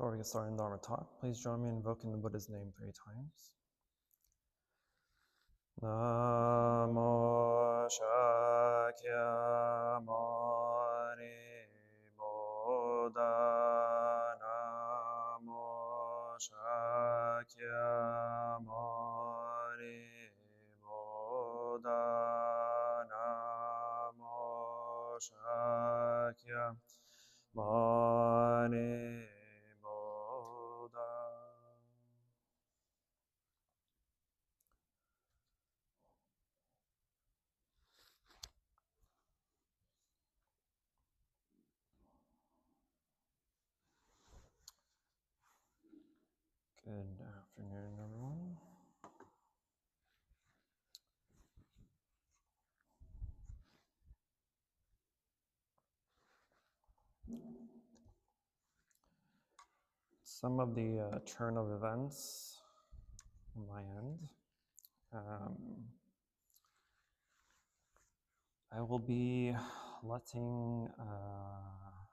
Before we get started in Dharma talk, please join me in invoking the Buddha's name 3 times. Namo Shakyamuni Buddha Namo Shakyamuni Buddha Namo Shakyamuni Good afternoon, everyone. Some of the turn of events on my end. I will be letting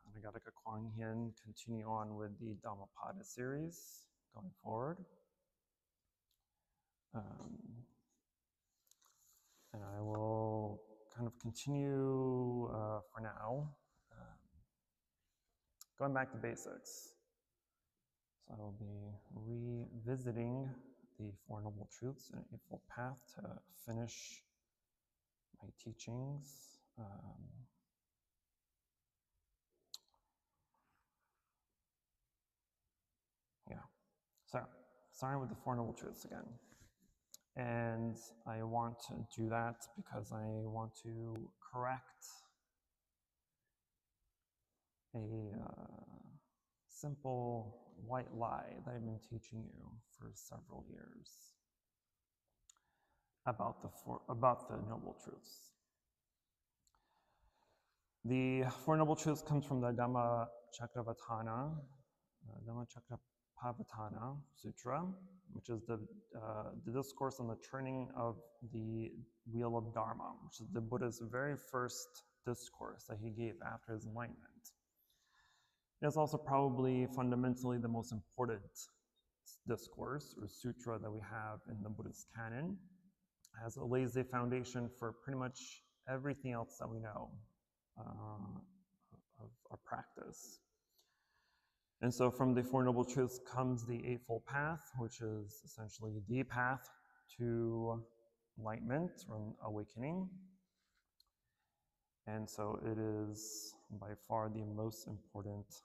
Anagataka Quang continue on with the Dhammapada series going forward. And I will kind of continue for now, going back to basics. So I will be revisiting the Four Noble Truths and Eightfold Path to finish my teachings. So starting with the Four Noble Truths again. And I want to do that because I want to correct a simple white lie that I've been teaching you for several years about the Noble Truths. The Four Noble Truths comes from the Dhammachakravatana Sutra, which is the discourse on the turning of the wheel of Dharma, which is the Buddha's very first discourse that he gave after his enlightenment. It's also probably fundamentally the most important discourse or sutra that we have in the Buddhist canon, as it lays the foundation for pretty much everything else that we know of our practice. And so from the Four Noble Truths comes the Eightfold Path, which is essentially the path to enlightenment or awakening. And so it is by far the most important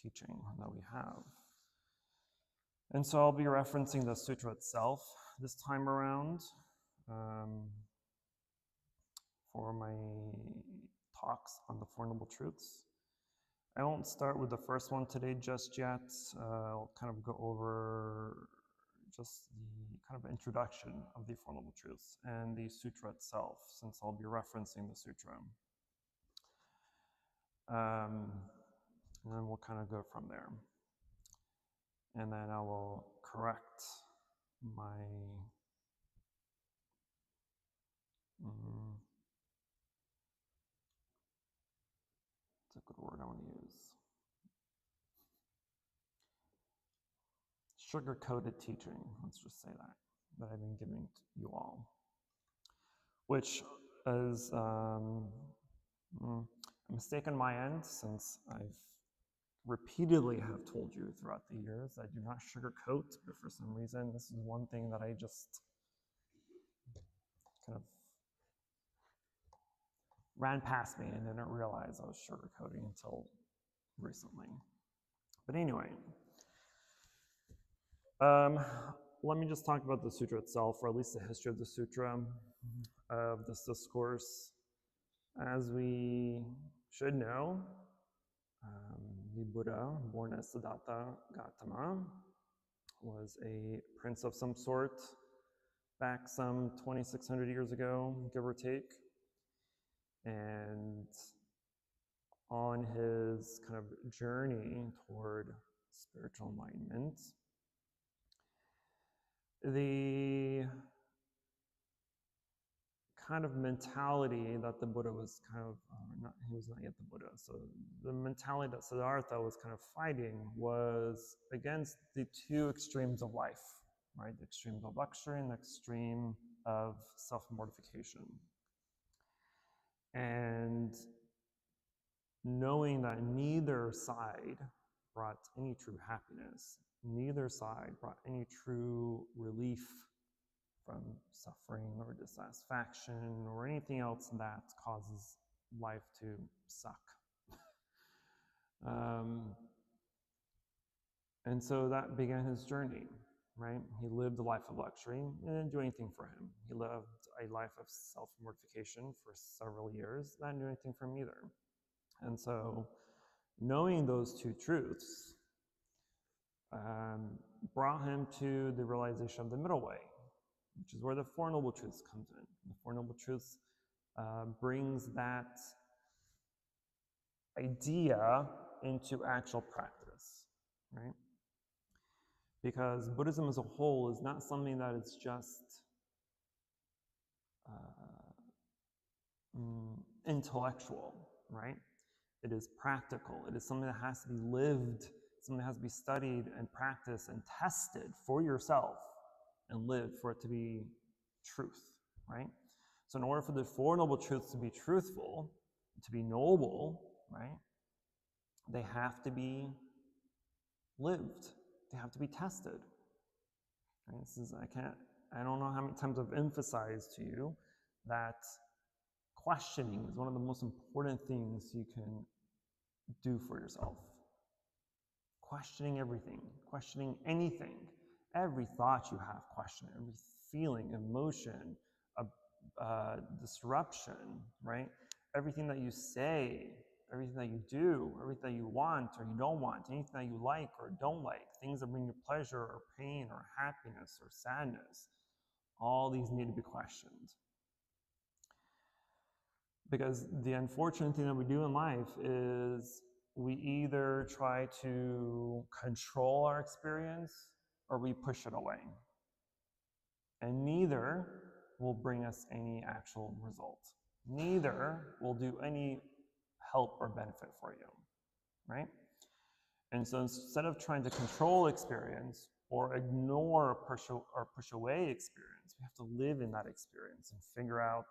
teaching that we have. And so I'll be referencing the sutra itself this time around for my talks on the Four Noble Truths. I won't start with the first one today just yet. I'll kind of go over just the kind of introduction of the Four Noble Truths and the sutra itself, since I'll be referencing the sutra. And then we'll kind of go from there. And then I will correct my it's a good word I want to use. Sugar-coated teaching, let's just say that I've been giving to you all. Which is a mistake on my end, since I've repeatedly have told you throughout the years that I do not sugarcoat, but for some reason this is one thing that I just kind of ran past me and didn't realize I was sugarcoating until recently. But anyway, let me just talk about the sutra itself, or at least the history of the sutra, of this discourse. As we should know, the Buddha, born as Siddhartha Gautama, was a prince of some sort back some 2,600 years ago, give or take. And on his kind of journey toward spiritual enlightenment, the kind of mentality that the Buddha was kind of, he was not yet the Buddha, so the mentality that Siddhartha was kind of fighting was against the two extremes of life, right? The extremes of luxury and the extreme of self-mortification. And knowing that neither side brought any true happiness, neither side brought any true relief from suffering or dissatisfaction or anything else that causes life to suck. And so that began his journey, right? He lived a life of luxury and didn't do anything for him. He lived a life of self-mortification for several years. That didn't do anything for him either. And so knowing those two truths brought him to the realization of the middle way, which is where the Four Noble Truths comes in. The Four Noble Truths brings that idea into actual practice, right? Because Buddhism as a whole is not something that is just intellectual, right? It is practical. It is something that has to be lived, something that has to be studied and practiced and tested for yourself and lived for it to be truth, right? So in order for the Four Noble Truths to be truthful, to be noble, right, they have to be lived. They have to be tested. Right? I don't know how many times I've emphasized to you that questioning is one of the most important things you can do for yourself. Questioning everything, questioning anything, every thought you have, question it, every feeling, emotion, disruption, right? Everything that you say, everything that you do, everything that you want or you don't want, anything that you like or don't like, things that bring you pleasure or pain or happiness or sadness, all these need to be questioned. Because the unfortunate thing that we do in life is we either try to control our experience or we push it away. And neither will bring us any actual result. Neither will do any help or benefit for you, right? And so instead of trying to control experience or ignore or push away experience, we have to live in that experience and figure out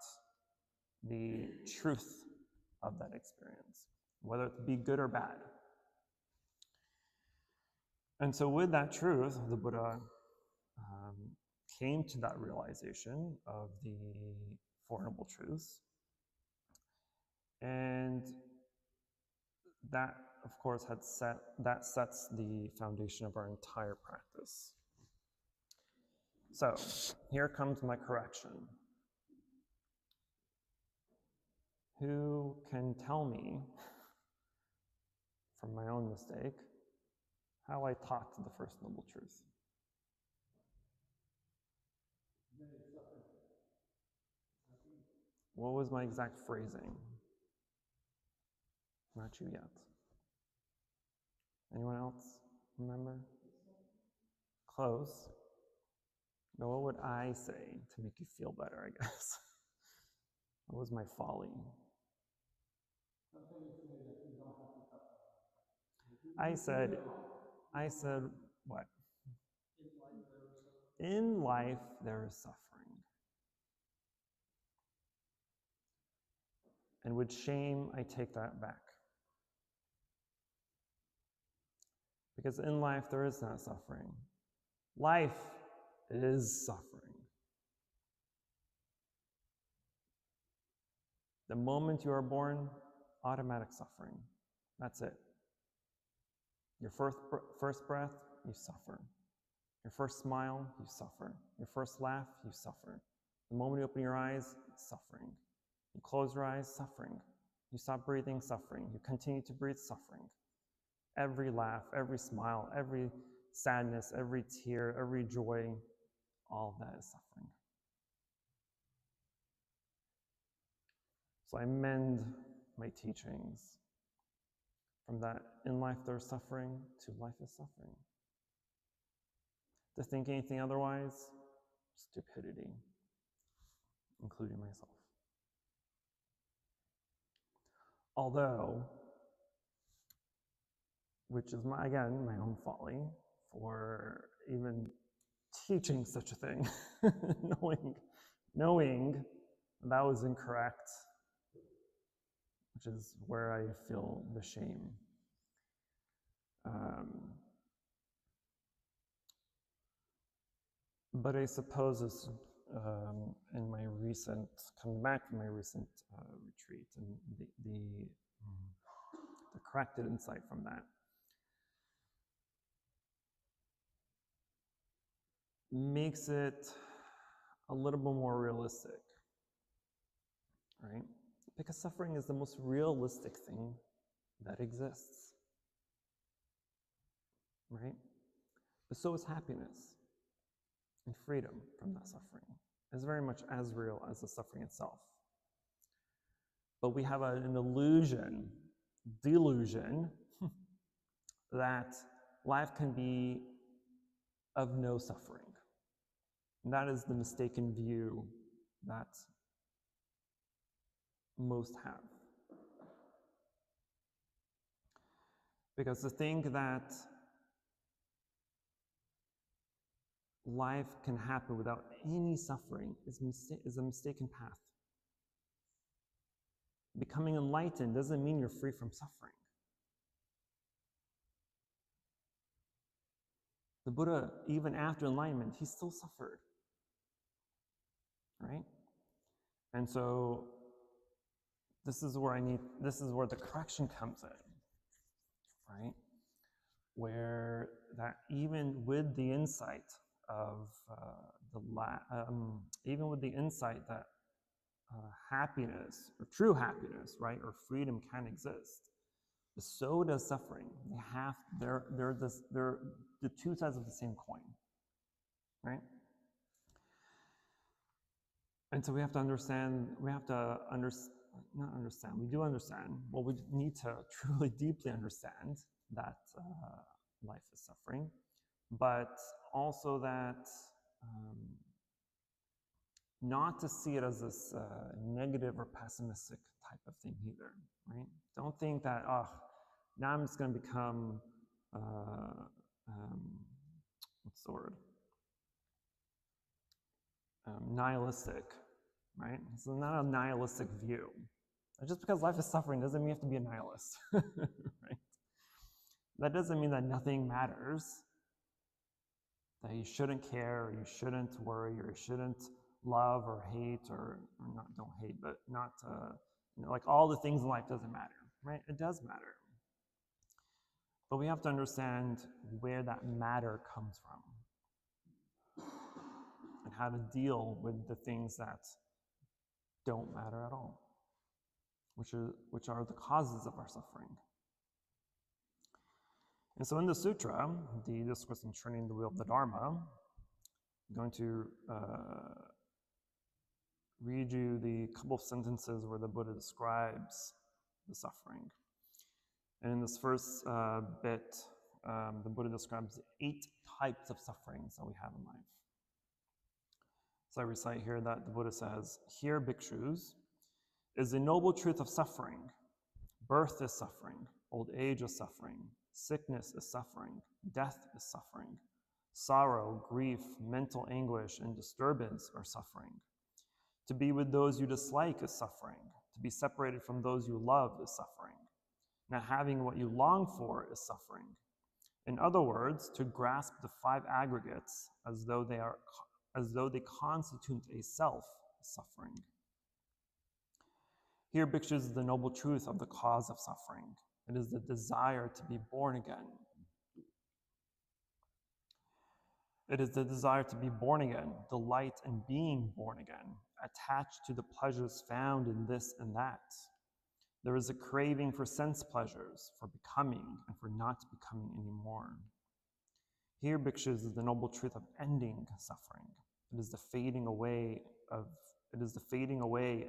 the truth of that experience, whether it be good or bad. And so with that truth, the Buddha came to that realization of the Four Noble Truths. And that, of course, sets the foundation of our entire practice. So here comes my correction. Who can tell me, from my own mistake, how I taught the First Noble Truth? What was my exact phrasing? Not you yet. Anyone else remember? Close. But what would I say to make you feel better, I guess? What was my folly? I said what? In life, there is suffering. And with shame, I take that back. Because in life, there is not suffering. Life is suffering. The moment you are born, automatic suffering. That's it. Your first breath, you suffer. Your first smile, you suffer. Your first laugh, you suffer. The moment you open your eyes, suffering. You close your eyes, suffering. You stop breathing, suffering. You continue to breathe, suffering. Every laugh, every smile, every sadness, every tear, every joy, all of that is suffering. So I mend my teachings from that in life there's suffering to life is suffering. To think anything otherwise, stupidity, including myself. Although, which is again my own folly for even teaching such a thing, knowing that was incorrect, which is where I feel the shame. But I suppose it's, in my recent, coming back from my recent retreat, and the corrected insight from that makes it a little bit more realistic, right? Because suffering is the most realistic thing that exists, right? But so is happiness and freedom from that suffering. It's very much as real as the suffering itself. But we have an delusion, that life can be of no suffering. And that is the mistaken view that most have. Because to think that life can happen without any suffering is a mistaken path. Becoming enlightened doesn't mean you're free from suffering. The Buddha, even after enlightenment, he still suffered, right? And so this is where the correction comes in, right? Where that even with the insight of even with the insight that happiness, or true happiness, right, or freedom can exist, so does suffering. They're the two sides of the same coin, right? And so we do understand, well, we need to truly deeply understand that life is suffering, but also that not to see it as this negative or pessimistic type of thing either, right? Don't think that, now I'm just going to become, what's the word? Nihilistic, right? It's not a nihilistic view. Just because life is suffering doesn't mean you have to be a nihilist, right? That doesn't mean that nothing matters, that you shouldn't care, or you shouldn't worry, or you shouldn't love or hate, or not, don't hate, but not, like all the things in life doesn't matter, right? It does matter. But we have to understand where that matter comes from and how to deal with the things that don't matter at all, which are the causes of our suffering. And so in the sutra, the Discourse on Turning the Wheel of the Dharma, I'm going to read you the couple of sentences where the Buddha describes the suffering. And in this first bit, the Buddha describes 8 types of sufferings that we have in life. So I recite here that the Buddha says, "Here, bhikshus, is the noble truth of suffering. Birth is suffering, old age is suffering, sickness is suffering, death is suffering, sorrow, grief, mental anguish, and disturbance are suffering. To be with those you dislike is suffering. To be separated from those you love is suffering. Not having what you long for is suffering. In other words, to grasp the 5 aggregates as though they constitute a self is suffering. Here, bhikshus, is the noble truth of the cause of suffering. It is the desire to be born again. It is the desire to be born again, delight in being born again, attached to the pleasures found in this and that. There is a craving for sense pleasures, for becoming and for not becoming anymore. Here, bhikshus, is the noble truth of ending suffering. It is the fading away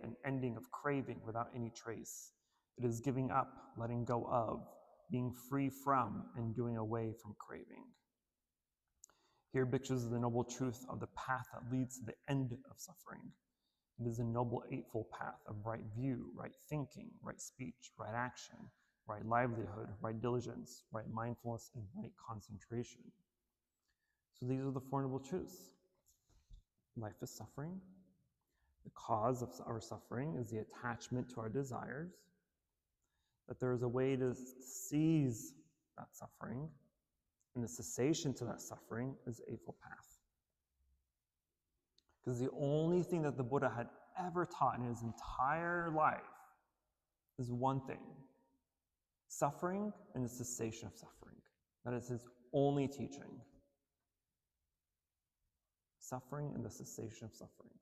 and ending of craving without any trace. It is giving up, letting go of, being free from, and doing away from craving. Here, bhikshus, is the noble truth of the path that leads to the end of suffering. It is a noble eightfold path of right view, right thinking, right speech, right action, right livelihood, right diligence, right mindfulness, and right concentration. So these are the Four Noble Truths. Life is suffering. The cause of our suffering is the attachment to our desires. That there is a way to seize that suffering, and the cessation to that suffering is the Eightfold Path. Because the only thing that the Buddha had ever taught in his entire life is one thing: suffering and the cessation of suffering. That is his only teaching. Suffering and the cessation of suffering.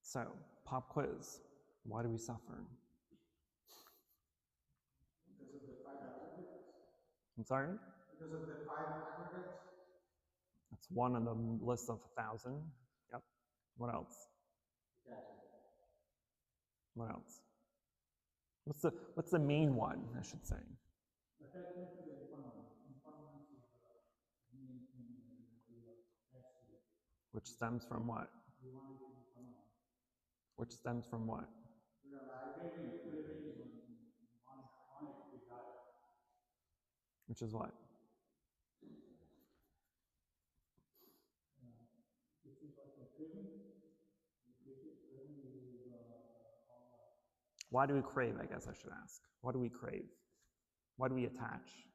So, pop quiz. Why do we suffer? Because of the five aggregates. I'm sorry? Because of the five aggregates. That's one on the list of 1,000. Yep. What else? Gotcha. What else? What's the main one, I should say? Attachment to the impermanence. Impermanence is the main thing that we are attached to. Which stems from what? We want it to be permanent. Which stems from what? We are craving on it to be God. Which is what? This is what the craving. Craving is Why do we crave, I guess I should ask? Why do we crave? Why do we attach?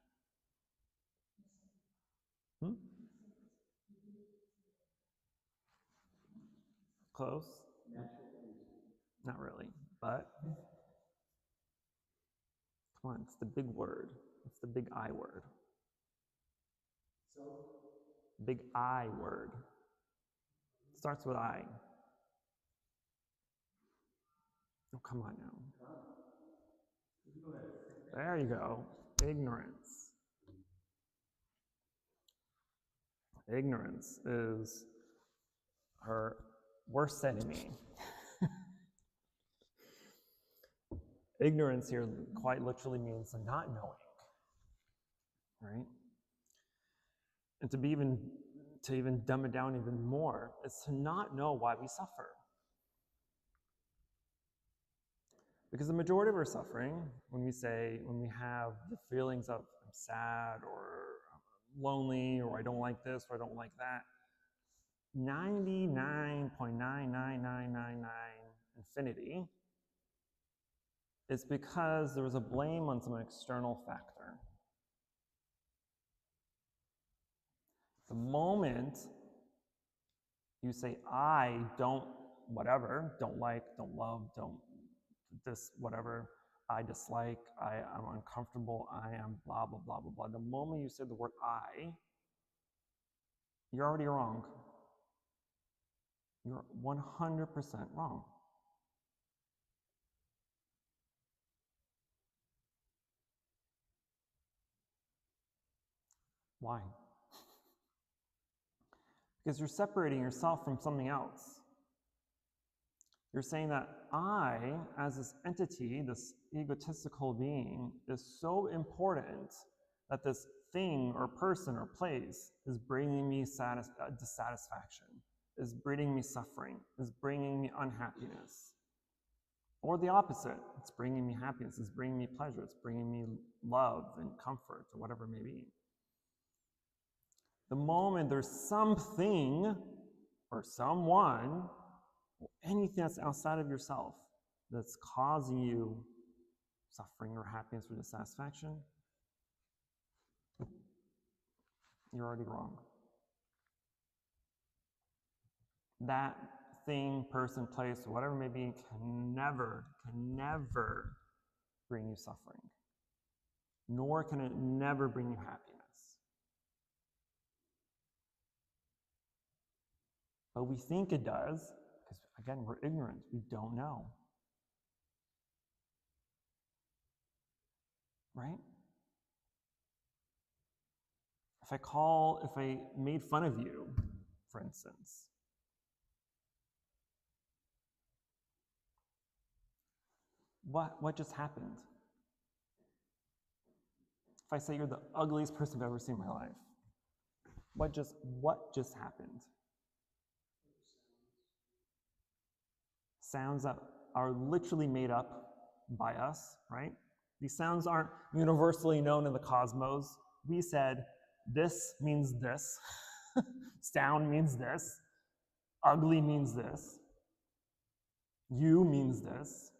Close? Not really, but come on, it's the big word. It's the big I word. So? Big I word. Starts with I. Oh, come on now. There you go. Ignorance. Ignorance is her worst enemy. Ignorance here quite literally means not knowing, right? And to even dumb it down even more, is to not know why we suffer. Because the majority of our suffering, when we have the feelings of I'm sad or I'm lonely or I don't like this or I don't like that, 99.99999 infinity is because there was a blame on some external factor. The moment you say, I don't whatever, don't like, don't love, don't this whatever, I dislike, I'm uncomfortable, I am blah, blah, blah, blah, blah. The moment you say the word I, you're already wrong. You're 100% wrong. Why? Because you're separating yourself from something else. You're saying that I, as this entity, this egotistical being, is so important that this thing or person or place is bringing me dissatisfaction, is bringing me suffering, is bringing me unhappiness. Or the opposite, it's bringing me happiness, it's bringing me pleasure, it's bringing me love and comfort, or whatever it may be. The moment there's something or someone or anything that's outside of yourself that's causing you suffering or happiness or dissatisfaction, you're already wrong. That thing, person, place, whatever it may be, can never bring you suffering. Nor can it never bring you happiness. But we think it does, because again, we're ignorant. We don't know. Right? If I made fun of you, for instance, what just happened? If I say you're the ugliest person I've ever seen in my life, what just happened? Sounds that are literally made up by us, right? These sounds aren't universally known in the cosmos. We said, this means this, sound means this, ugly means this, you means this.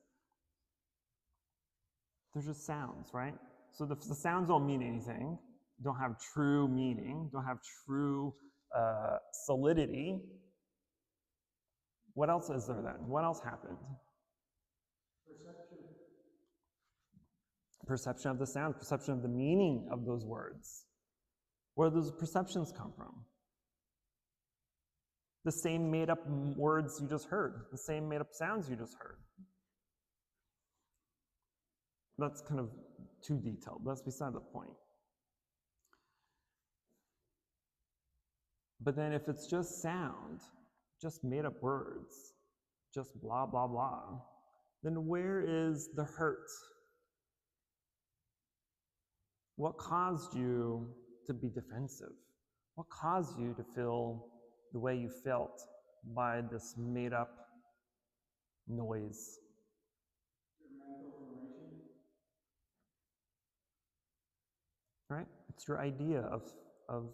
They're just sounds, right? So the sounds don't mean anything, don't have true meaning, don't have true solidity. What else is there then? What else happened? Perception. Perception of the sound, perception of the meaning of those words. Where do those perceptions come from? The same made-up words you just heard, the same made-up sounds you just heard. That's kind of too detailed. That's beside the point. But then if it's just sound, just made-up words, just blah, blah, blah, then where is the hurt? What caused you to be defensive? What caused you to feel the way you felt by this made-up noise? Your mental formation. Right? It's your idea of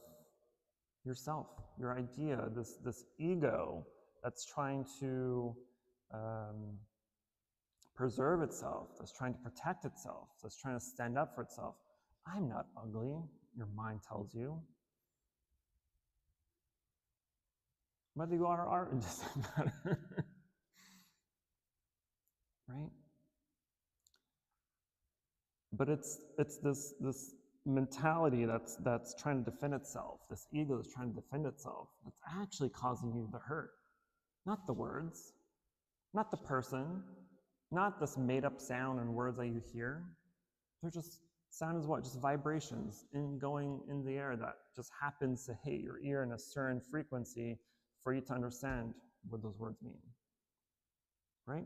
yourself, your idea, this ego that's trying to preserve itself, that's trying to protect itself, that's trying to stand up for itself. I'm not ugly, your mind tells you. Whether you are or aren't, it doesn't matter. Right? But it's this mentality that's trying to defend itself, this ego is trying to defend itself, that's actually causing you the hurt. Not the words, not the person, not this made-up sound and words that you hear. They're just, sound is what? Just vibrations going in the air that just happens to hit your ear in a certain frequency for you to understand what those words mean. Right?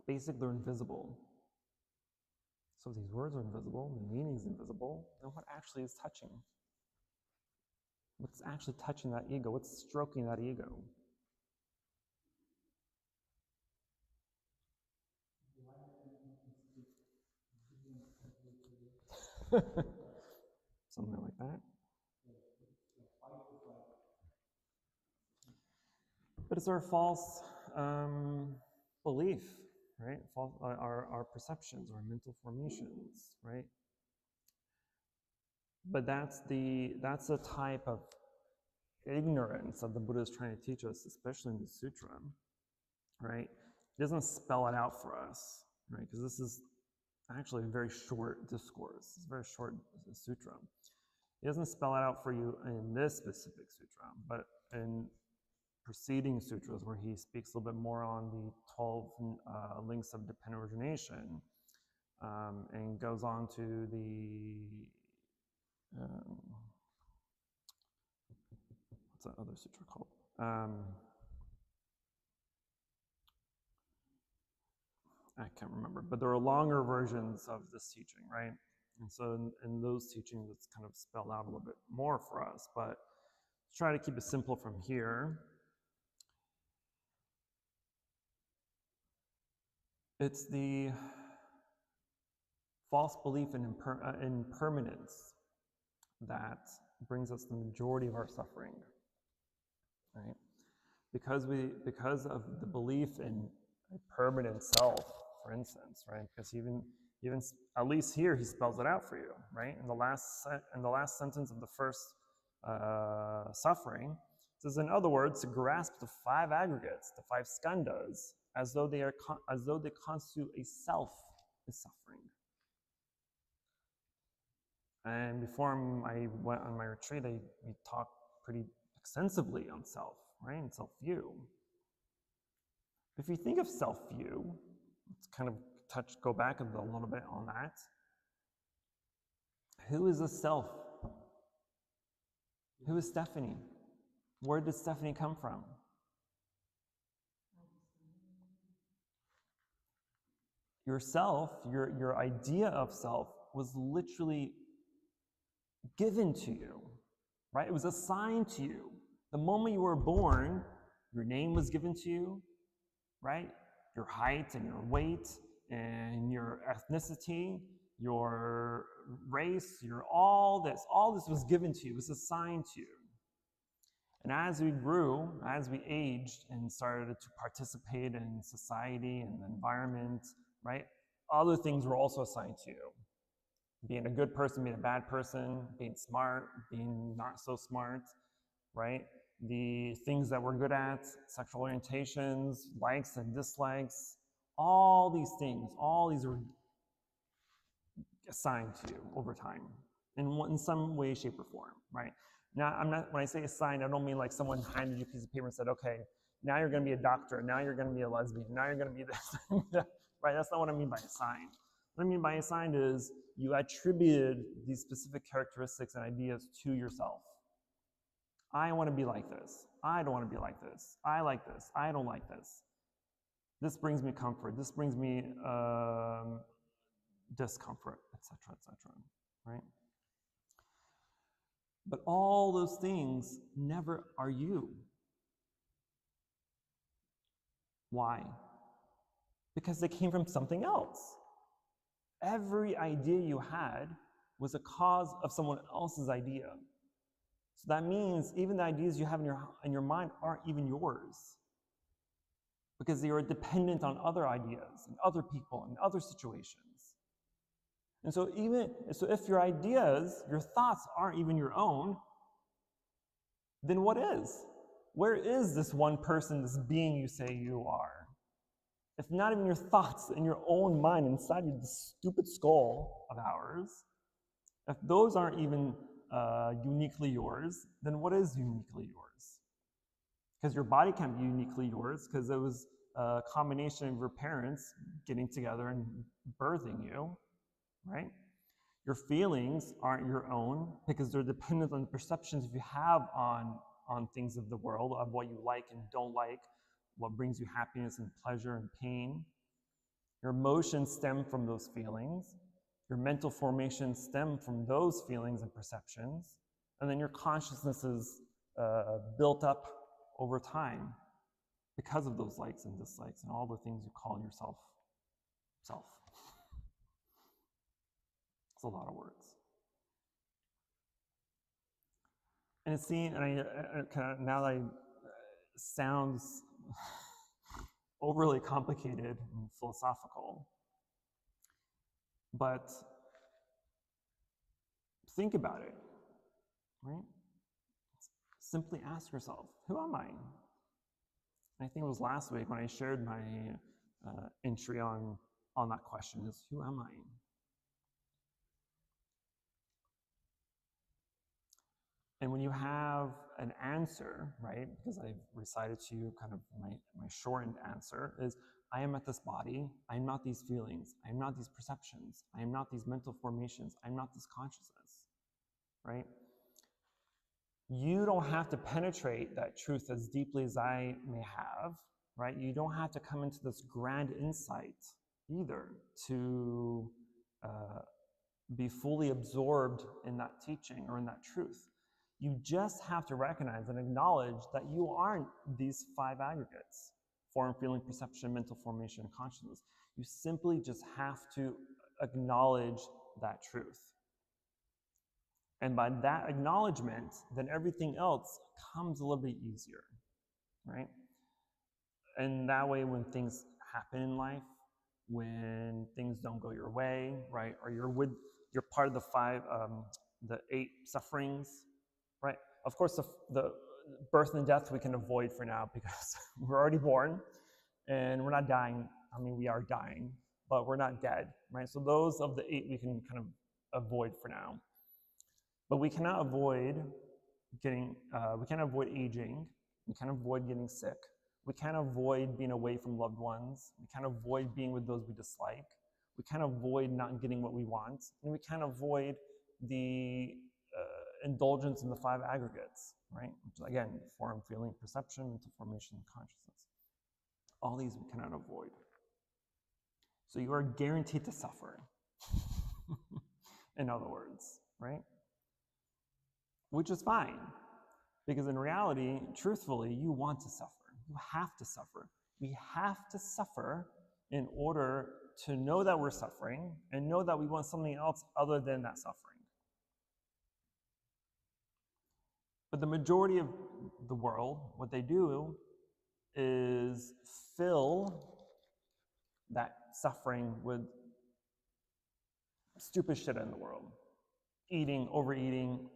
Basic, they're invisible. So if these words are invisible, the meaning is invisible, then what actually is touching? What's actually touching that ego? What's stroking that ego? Something like that. But it's our false belief, right? Our perceptions, our mental formations, right? But that's the type of ignorance that the Buddha is trying to teach us, especially in the sutra, right? He doesn't spell it out for us, right? Because this is actually a very short discourse. It's a very short sutra. He doesn't spell it out for you in this specific sutra, but in preceding sutras where he speaks a little bit more on the 12 links of dependent origination, and goes on to the what's that other sutra called? I can't remember, but there are longer versions of this teaching, right? And so in those teachings, it's kind of spelled out a little bit more for us, but let's try to keep it simple from here. It's the false belief in impermanence that brings us the majority of our suffering, right? Because of the belief in a permanent self, for instance, right? Because even at least here he spells it out for you, right? In the last sentence of the first suffering, it says, in other words, to grasp the 5 aggregates, the 5 skandhas, as though they constitute a self is suffering. And before I went on my retreat, we talked pretty extensively on self, right? And self-view. If you think of self-view, let's kind of go back a little bit on that. Who is the self? Who is Stephanie? Where did Stephanie come from? yourself, your idea of self was literally given to you, right? It was assigned to you. The moment you were born, your name was given to you, right? Your height and your weight and your ethnicity, your race, your all this was given to you, it was assigned to you. And as we grew, as we aged and started to participate in society and the environment, right? Other things were also assigned to you. Being a good person, being a bad person, being smart, being not so smart, right? The things that we're good at, sexual orientations, likes and dislikes, all these things, all these were assigned to you over time in some way, shape, or form, right? Now, when I say assigned, I don't mean like someone handed you a piece of paper and said, okay, now you're going to be a doctor, now you're going to be a lesbian, now you're going to be this, right? That's not what I mean by assigned. What I mean by assigned is you attributed these specific characteristics and ideas to yourself. I want to be like this. I don't want to be like this. I like this. I don't like this. This brings me comfort. This brings me discomfort, etc., right? But all those things never are you. Why? Because they came from something else. Every idea you had was a cause of someone else's idea. So that means even the ideas you have in your mind aren't even yours, because they are dependent on other ideas and other people and other situations. And so if your ideas, your thoughts aren't even your own, then what is? Where is this one person, this being you say you are? If not even your thoughts in your own mind inside your stupid skull of ours, if those aren't even uniquely yours, then what is uniquely yours? Because your body can't be uniquely yours because it was a combination of your parents getting together and birthing you, right? Your feelings aren't your own because they're dependent on the perceptions you have on things of the world, of what you like and don't like, what brings you happiness and pleasure and pain. Your emotions stem from those feelings. Your mental formations stem from those feelings and perceptions. And then your consciousness is built up over time because of those likes and dislikes and all the things you call yourself self. It's a lot of words. And it seems, now that sounds overly complicated and philosophical, but think about it, right? Simply ask yourself, who am I? And I think it was last week when I shared my entry on that question is, who am I? And when you have an answer, right, because I've recited to you kind of my shortened answer is, I am not this body, I am not these feelings, I am not these perceptions, I am not these mental formations, I am not this consciousness, right? You don't have to penetrate that truth as deeply as I may have, right? You don't have to come into this grand insight either to be fully absorbed in that teaching or in that truth. You just have to recognize and acknowledge that you aren't these five aggregates: form, feeling, perception, mental formation, and consciousness. You simply just have to acknowledge that truth. And by that acknowledgement, then everything else comes a little bit easier, right? And that way, when things happen in life, when things don't go your way, right? Or you're part of the 8 sufferings, right? Of course, the birth and death we can avoid for now because we're already born and we're not dying. I mean, we are dying, but we're not dead, right? So those of the 8 we can kind of avoid for now. But we cannot avoid we can't avoid aging. We can't avoid getting sick. We can't avoid being away from loved ones. We can't avoid being with those we dislike. We can't avoid not getting what we want. And we can't avoid the indulgence in the 5 aggregates, right? Which is, again, form, feeling, perception, mental formation, and consciousness. All these we cannot avoid. So you are guaranteed to suffer. In other words, right? Which is fine, because in reality, truthfully, you want to suffer. You have to suffer. We have to suffer in order to know that we're suffering and know that we want something else other than that suffering. But the majority of the world, what they do is fill that suffering with stupid shit in the world. Eating, overeating,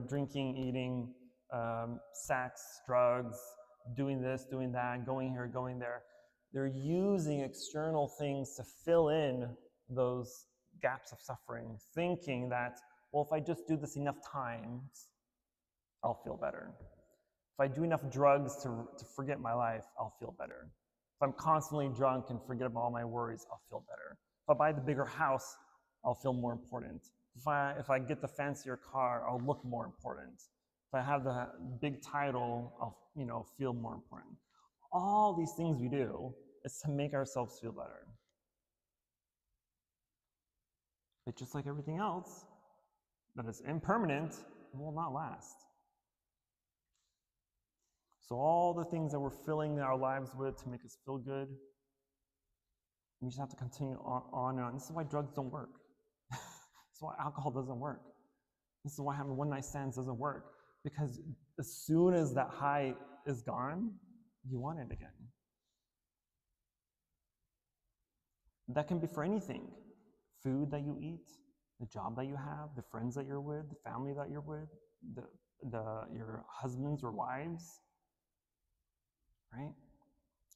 drinking, eating, sex, drugs, doing this, doing that, going here, going there. They're using external things to fill in those gaps of suffering, thinking that, well, if I just do this enough times, I'll feel better. If I do enough drugs to forget my life, I'll feel better. If I'm constantly drunk and forget about all my worries, I'll feel better. If I buy the bigger house, I'll feel more important. If I get the fancier car, I'll look more important. If I have the big title, I'll feel more important. All these things we do is to make ourselves feel better. But just like everything else that is impermanent, it will not last. So all the things that we're filling our lives with to make us feel good, we just have to continue on and on. This is why drugs don't work. This is why alcohol doesn't work. This is why having one-night stands doesn't work. Because as soon as that high is gone, you want it again. That can be for anything. Food that you eat, the job that you have, the friends that you're with, the family that you're with, your husbands or wives, right?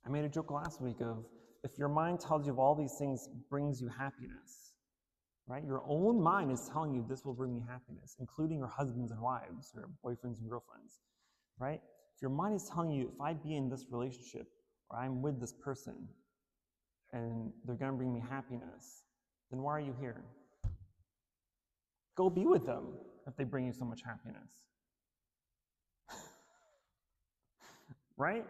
I made a joke last week of, if your mind tells you of all these things brings you happiness, right? Your own mind is telling you this will bring me happiness, including your husbands and wives, your boyfriends and girlfriends, right? If your mind is telling you, if I be in this relationship, or I'm with this person, and they're going to bring me happiness, then why are you here? Go be with them if they bring you so much happiness. Right?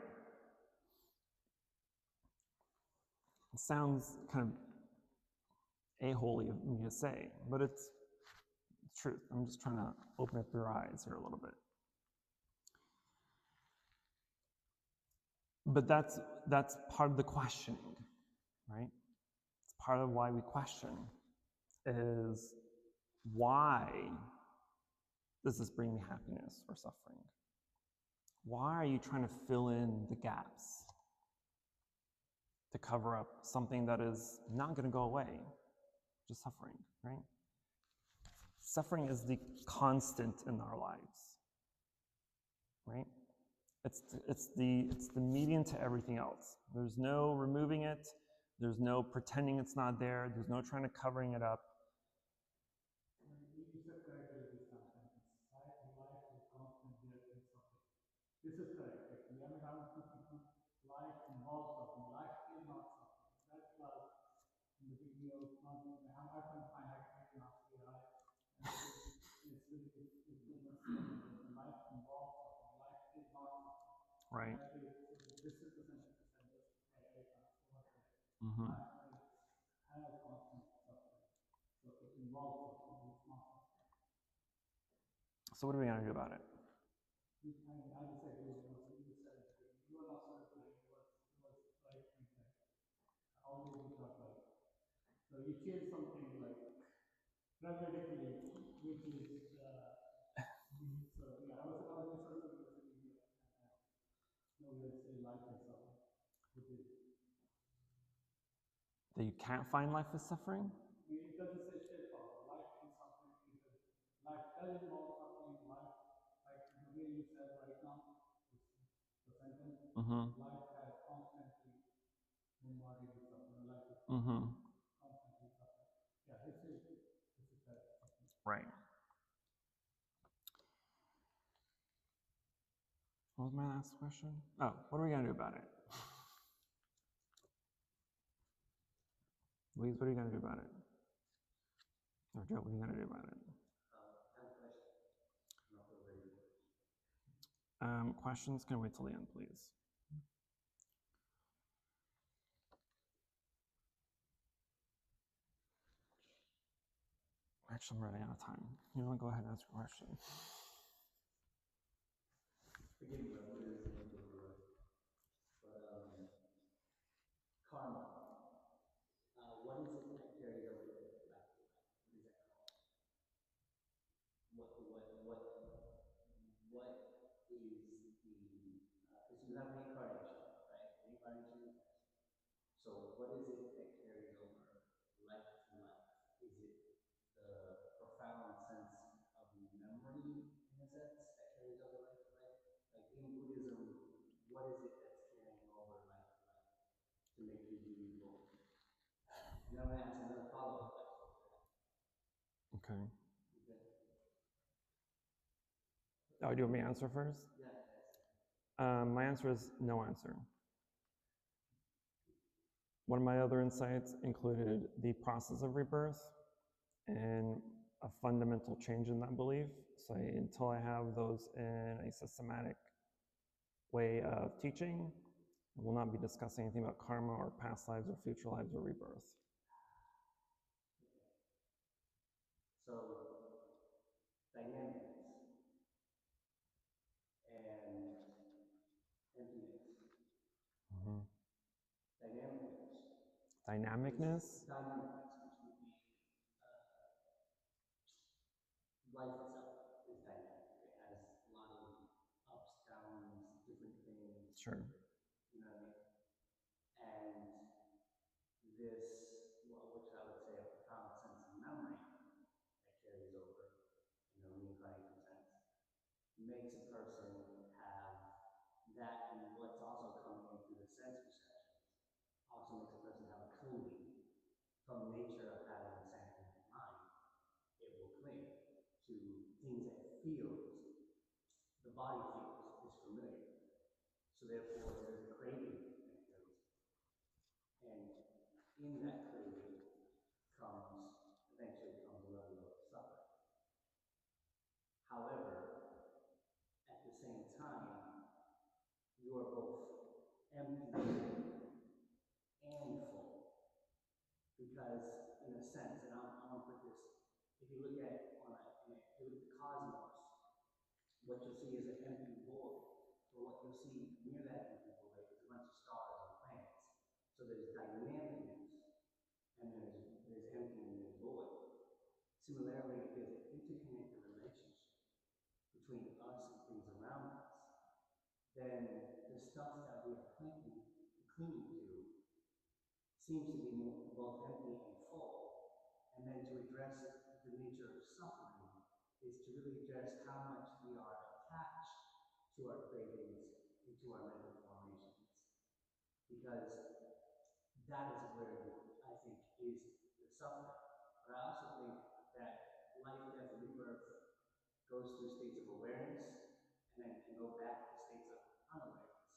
It sounds kind of a-holy of me to say, but it's truth. I'm just trying to open up your eyes here a little bit. But that's part of the questioning, right? It's part of why we question, is why does this bring me happiness or suffering? Why are you trying to fill in the gaps to cover up something that is not going to go away? Just suffering, right? Suffering is the constant in our lives, right? It's the median to everything else. There's no removing it. There's no pretending it's not there. There's no trying to covering it up. You said correctly this time. Life is constant there in something. This is correct. Actually, I mean, life involves something. Life is not something. That's like in the video. I find I cannot say life. It's really life involves something. Life is not something. Right. This is the sentence I said. Mm-hmm. Life has constant suffering. So it involves something. It's not something. So what are we going to do about it? I disagree with what you said. You are not certain. It was right thing. Always we talk like, so you change something like pragmatically, which is so yeah. I was misunderstood because no way to say life is suffering. That you can't find life is suffering? It doesn't say straightforward. Life is suffering because life does involve suffering. Life, like the way you said right now, the sentence, life has constantly bombarded with suffering. Life is constantly suffering. Yeah, this is that. Right. What was my last question? Oh, what are we going to do about it? Louise, what are you going to do about it? Or Joe, what are you going to do about it? Questions can wait till the end, please. Actually, I'm running out of time. You know what? Go ahead and ask your question. Forgive me, but Buddhism is over. But karma. What is it that carries over life to life? What is that called? What is the? Because you have reincarnation, right? Reincarnation is death. So what is it that carries over life to life? Is it the profound sense of memory, in a sense, that carries over life to life? Like in Buddhism, what is it that's carrying over life to life to make you who you are? And I'm going to ask another follow-up question to that. Okay. Okay. Oh, do you want me to answer first? Yeah. My answer is no answer. One of my other insights included the process of rebirth and a fundamental change in that belief. So until I have those in a systematic way of teaching, I will not be discussing anything about karma or past lives or future lives or rebirth. So, dynamics and emptiness. Mm-hmm. Dynamicness. Dynamicness? Dynamicness, which would be life itself is dynamic. It has a lot of ups, downs, different things. Sure. You know what I mean? And this, well, which I would say a profound sense of memory that carries over in a reincarnation sense, makes a person have that, and what's also coming in through the sense perceptions also makes a person have a clinging from nature of having a scientific mind. It will cling to things that the body feels, is familiar. So therefore, there's a craving that carries. And in that craving eventually comes a level of suffering. However, at the same time, you are both empty and full. Because in a sense, and I want to put this, if you look at if you look at the cosmos, what you'll see is an empty void. But what you'll see near that empty void is a bunch of stars and planets. So there's dynamicness, and there's empty and there's void. Similarly, if there's an interconnected relationship between us and things around us, then the stuff that we are clinging to seems to be both empty and full. And then to address the nature of suffering is to really address how much we are attached to our cravings and to our mental formations. Because that is where I think is the suffering. But I also think that life, death, and rebirth goes through states of awareness and then can go back to states of unawareness.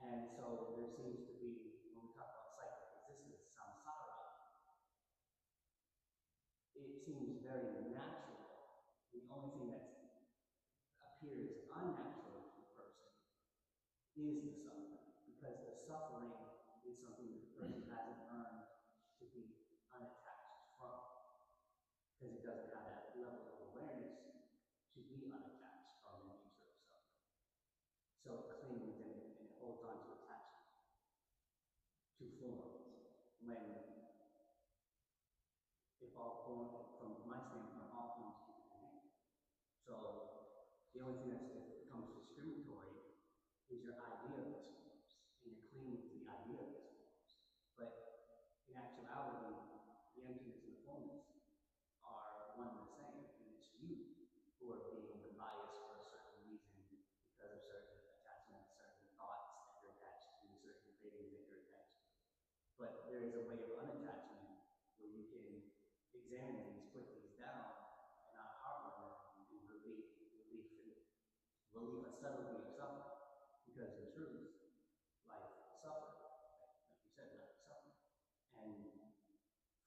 And so there seems to be, when we talk about cyclic existence, samsara, it seems very natural. The only thing that appears unnatural to a person is the suffering, because the suffering is something that the person hasn't learned to be unattached from, because it doesn't have that level of awareness to be unattached from the nature of suffering. So it clings and it holds on to attachment to forms. When, if all forms, from my standpoint, all forms interconnect. So the only thing that becomes discriminatory is your idea of these forms, and you're clinging to the idea of these forms. But in actuality, the emptiness and the fullness are one and the same, and it's you who are being the bias for a certain reason because of certain attachments, certain thoughts that you're attached to, certain cravings that you're attached to. But there is a way of unattachment where you can examine these, put these down, and not harbor them, and relieve a subtlety of suffering. Because in truth, life is suffering. Like you said, life is suffering. And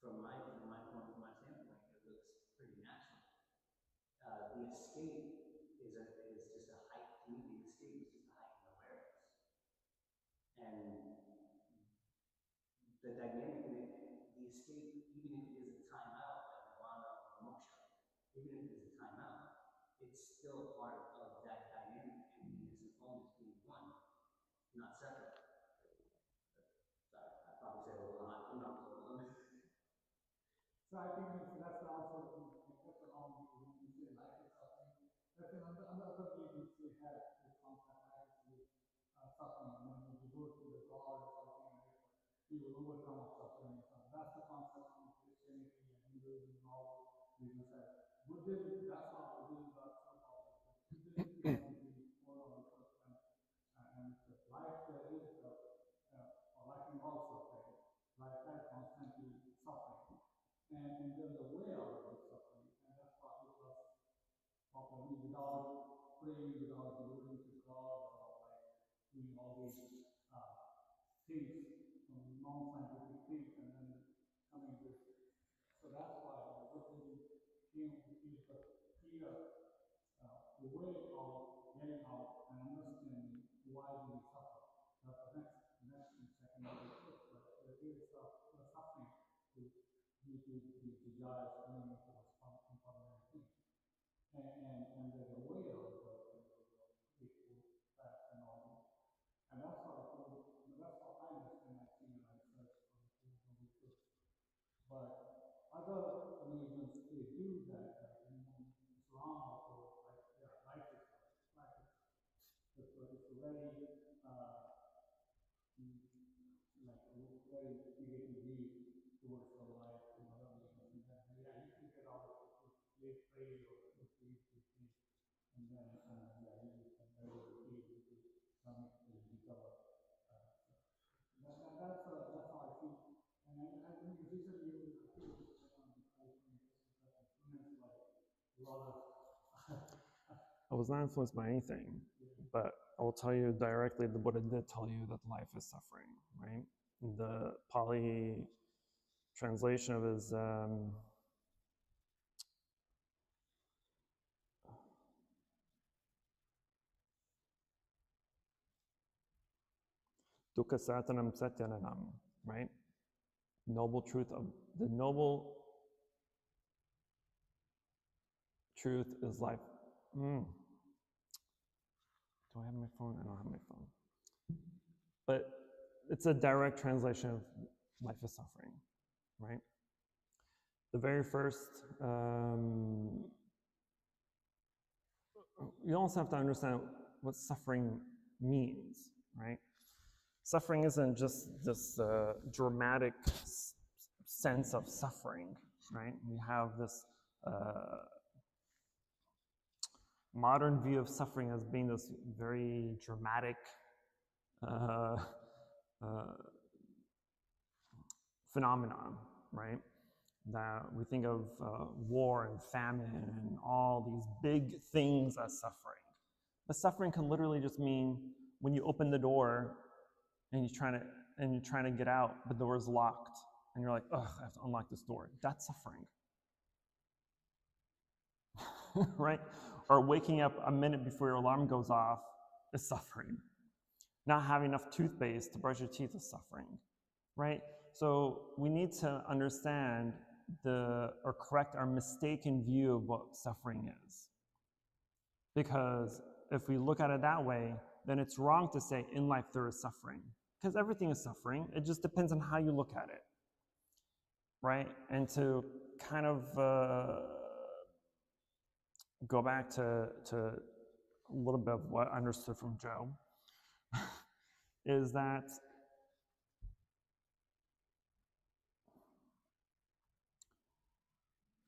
from my standpoint, it looks pretty natural. The escape is just a height. To me, the escape is just a heightened awareness. And the dynamic in it, the escape, even if it is a time out, like nirvana or even if there's a timeout, it's still part of that dynamic, emptiness and fullness being one, not separate. Sorry, I probably said a little lot, but not a little. So I think that's also that's along when you say life is suffering. That's another way we say have this concept life is suffering. And then when you go to the God or something like that, you will overcome of suffering. That's the concept of Christianity and Hinduism and all religions have. Buddhism, that's how Buddhism got so powerful. Buddhism is the more of and life there is life involves suffering. Life has constantly suffering. And there's a way out of this suffering, and that's what it was often without praying, without devoting to God, or like doing all these things, non-scientific things, and then coming with. So that's why Buddhism is the clear the way of getting out and understanding why do we suffer. That's the next and second truth. But there is suffering to due to the desires coming into us from humanity. And there's a way of equal fast and all that. And that's what I understand. I see when I search for the truth. But other religions they do that. Like Islam also, like life is it's very like very negative view towards the life and other religions. And then you can get out of it, live, pray, or these things, and then you can very easy to recover. That's how I feel. And I think recently I feel like a lot of I was not influenced by anything, but I will tell you directly the Buddha did tell you that life is suffering, right? The Pali translation of his Dukkha Satanam Satyananam, right? Noble truth of the noble truth is life. Do I have my phone? I don't have my phone. But it's a direct translation of life is suffering, right? The very first, you also have to understand what suffering means, right? Suffering isn't just this dramatic sense of suffering, right? We have this modern view of suffering as being this very dramatic phenomenon, right? That we think of war and famine and all these big things as suffering. But suffering can literally just mean when you open the door and you're trying to get out, but the door is locked, and you're like, ugh, I have to unlock this door. That's suffering. Right? Or waking up a minute before your alarm goes off is suffering. Not having enough toothpaste to brush your teeth is suffering, right? So we need to understand or correct our mistaken view of what suffering is. Because if we look at it that way, then it's wrong to say in life there is suffering. Because everything is suffering. It just depends on how you look at it, right? And to kind of go back to a little bit of what I understood from Joe, is that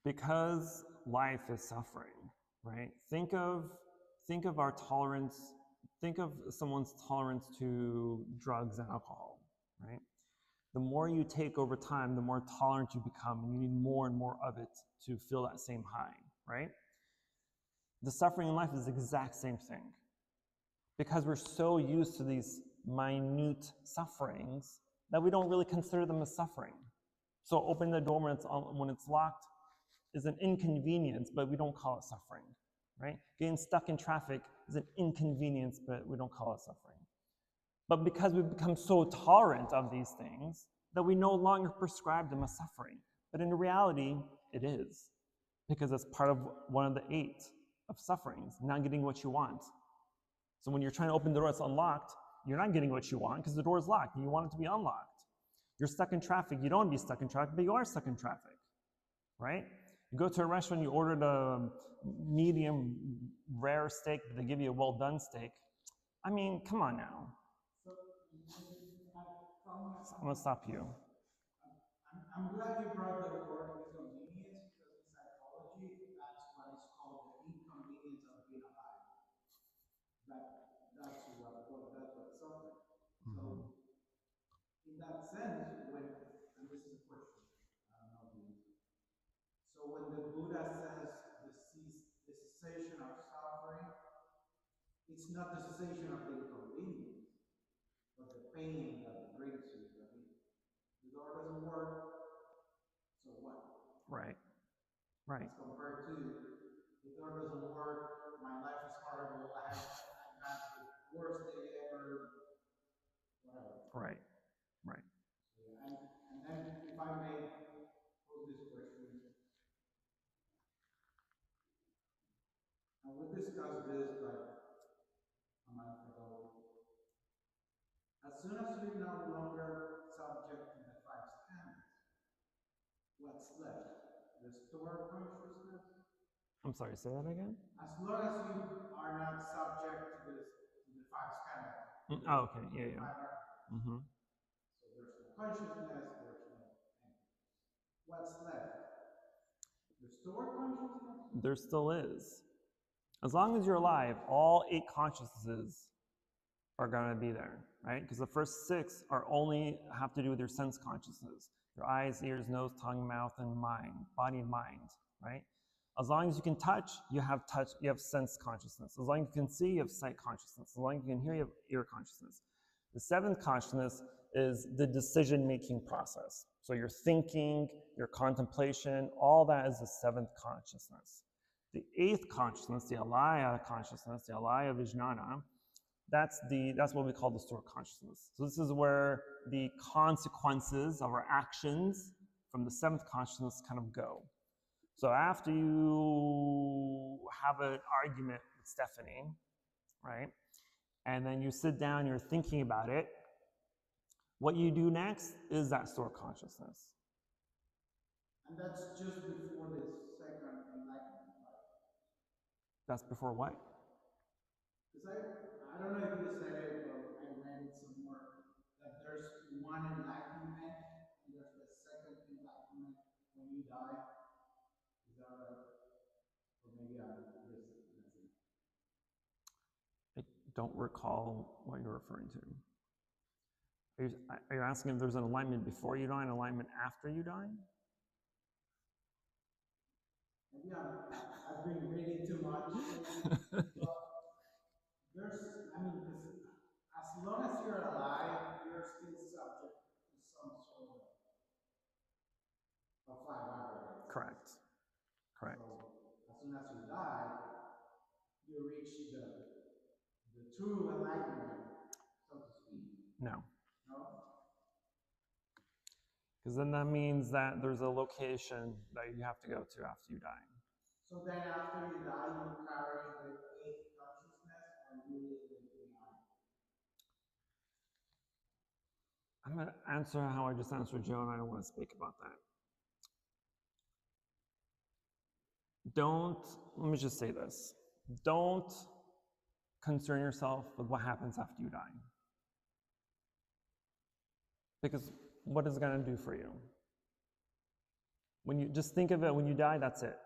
because life is suffering, right? Think of our tolerance, think of someone's tolerance to drugs and alcohol, right? The more you take over time, the more tolerant you become, and you need more and more of it to feel that same high, right? The suffering in life is the exact same thing. Because we're so used to these minute sufferings that we don't really consider them as suffering. So opening the door when it's locked is an inconvenience, but we don't call it suffering, right? Getting stuck in traffic is an inconvenience, but we don't call it suffering. But because we've become so tolerant of these things that we no longer prescribe them as suffering. But in reality, it is. because it's part of one of the 8 of sufferings, not getting what you want. So when you're trying to open the door that's unlocked, you're not getting what you want because the door is locked and you want it to be unlocked. You're stuck in traffic. You don't want to be stuck in traffic, but you are stuck in traffic, right? You go to a restaurant, you ordered a medium rare steak, but they give you a well-done steak. I mean, come on now. So, I'm going to stop you. I'm glad you brought the word inconvenience, because in psychology, that's what is called the inconvenience of being alive. That's what suffering. So, in that sense, and this is a question, I don't know the answer. So when the Buddha says the cessation of suffering, it's not the cessation of the inconvenience, but the pain that it brings you. I mean, the door doesn't work, so what? Right. As compared to, the door doesn't work, my life is horrible, I've had the worst day ever, whatever. Right. Yeah, and then, if I may pose this question, and we discussed this like a month ago. As soon as you're no longer subject to the 5 standards, what's left? The stored consciousness? I'm sorry, say that again? As long as you are not subject to the 5 standards. Oh, okay, yeah. Mm-hmm. So there's no consciousness, there's no anything. What's left? The stored consciousness? There still is. As long as you're alive, all 8 consciousnesses are going to be there, right? Because the first 6 are only have to do with your sense consciousness. Your eyes, ears, nose, tongue, mouth, and mind, body and mind, right? As long as you can touch, you have sense consciousness. As long as you can see, you have sight consciousness. As long as you can hear, you have ear consciousness. The 7th consciousness is the decision-making process. So your thinking, your contemplation, all that is the 7th consciousness. The 8th consciousness, the alaya consciousness, the alaya vijnana, that's what we call the stored consciousness. So this is where the consequences of our actions from the 7th consciousness kind of go. So after you have an argument with Stephanie, right, and then you sit down, you're thinking about it, what you do next is that stored consciousness. And that's just before the 2nd enlightenment, right? That's before what? Because I don't know if you said it, or I read it somewhere, that there's one enlightenment and there's the 2nd enlightenment when you die. Is that right? Or maybe I missed it. I don't recall what you're referring to. Are you asking if there's an alignment before you die and alignment after you die? Maybe I've been reading too much. But because as long as you're alive, you're still subject to some sort of 5 aggregates. Correct. So as soon as you die, you reach the true enlightenment, so to speak. No. No? Because then that means that there's a location that you have to go to after you die. So then after you die, you carry the 8th consciousness, or you live behind? I'm going to answer how I just answered Joe, and I don't want to speak about that. Let me just say this. Don't concern yourself with what happens after you die. Because what is it going to do for you? When you just think of it, when you die, that's it.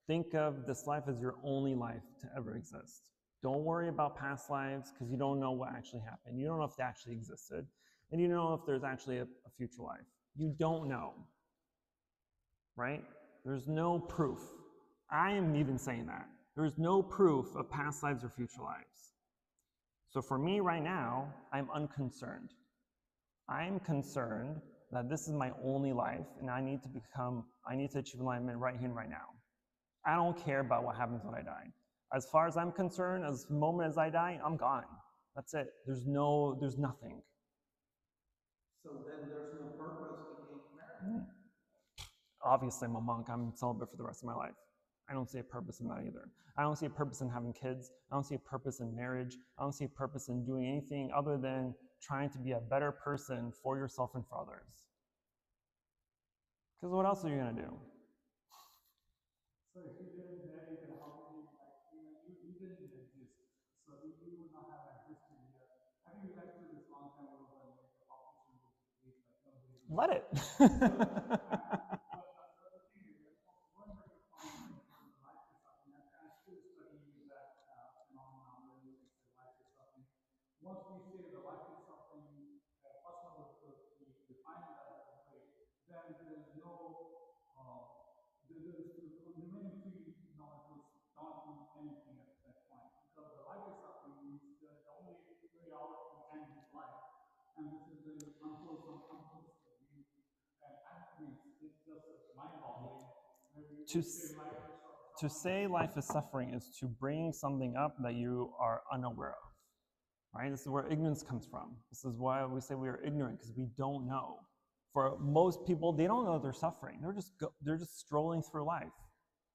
Think of this life as your only life to ever exist. Don't worry about past lives, because you don't know what actually happened. You don't know if they actually existed. And you don't know if there's actually a future life. You don't know. Right? There's no proof. I am even saying that. There's no proof of past lives or future lives. So for me right now, I'm unconcerned. I'm concerned that this is my only life, and I need to achieve alignment right here and right now. I don't care about what happens when I die. As far as I'm concerned, as the moment as I die, I'm gone. That's it. There's nothing. So then there's no purpose in getting married? Obviously, I'm a monk. I'm celibate for the rest of my life. I don't see a purpose in that either. I don't see a purpose in having kids. I don't see a purpose in marriage. I don't see a purpose in doing anything other than trying to be a better person for yourself and for others. Because what else are you going to do? So if you didn't marry, then how would you, like, you didn't exist. So you would not have existed here. I think we went through this long time ago when like, the population was decreased, like nobody. Let it. But the thing is, going back to the point when the life is suffering, I'm still studying that phenomenon where you say life is suffering. Once we say the life is suffering, first of all, we define that as a way, then there is no there is the remaining three non-equals don't mean anything at that point, because the life is suffering means the only way out to end this life, and this is very unwholesome, unwholesome view, and I mean it's just mind-boggling. To say life is suffering is to bring something up that you are unaware of, right? This is where ignorance comes from. This is why we say we are ignorant, because we don't know. For most people, they don't know they're suffering. They're just strolling through life.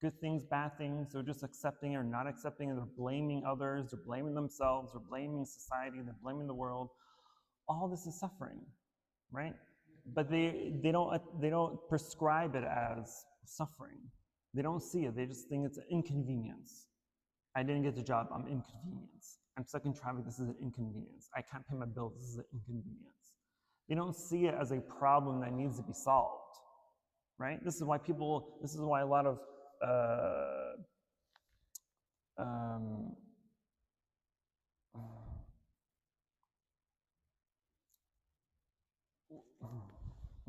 Good things, bad things, they're just accepting or not accepting, and they're blaming others, they're blaming themselves, they're blaming society, they're blaming the world. All this is suffering, right? But they don't prescribe it as suffering. They don't see it. They just think it's an inconvenience. I didn't get the job, I'm inconvenienced. I'm stuck in traffic, this is an inconvenience. I can't pay my bills, this is an inconvenience. They don't see it as a problem that needs to be solved, right? This is why a lot of I'm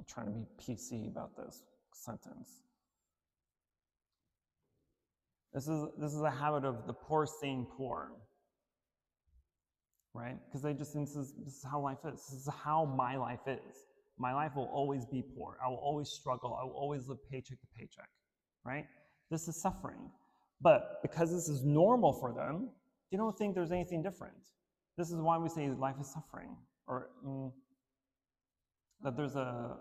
trying to be PC about this sentence. This is a habit of the poor staying poor, right? Because they just think this is how life is. This is how my life is. My life will always be poor. I will always struggle. I will always live paycheck to paycheck, right? This is suffering. But because this is normal for them, they don't think there's anything different. This is why we say life is suffering, or that there's a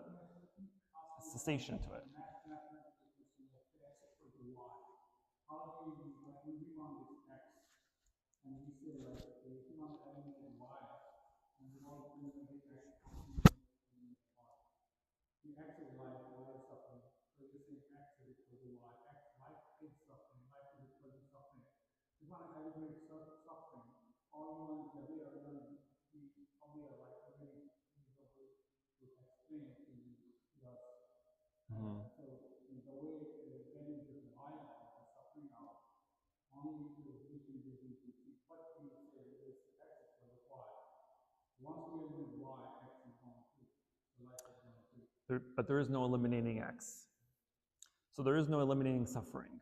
cessation to it. How do you, like, when we want this X, and we say, like, if you want to eliminate Y, and we want to eliminate X, eliminate Y. The X is life, Y is suffering. So you say X is equal to Y. Life is suffering, life is equal to suffering. If you want to eliminate suffering, all you want to be aware, probably are like a very easy way to explain to us. So the way getting this Y out, the suffering out, only the vision will be what you say is X equal to Y. Once we eliminate Y, X is gone too. The life is gone too. But there is no eliminating X. So there is no eliminating suffering,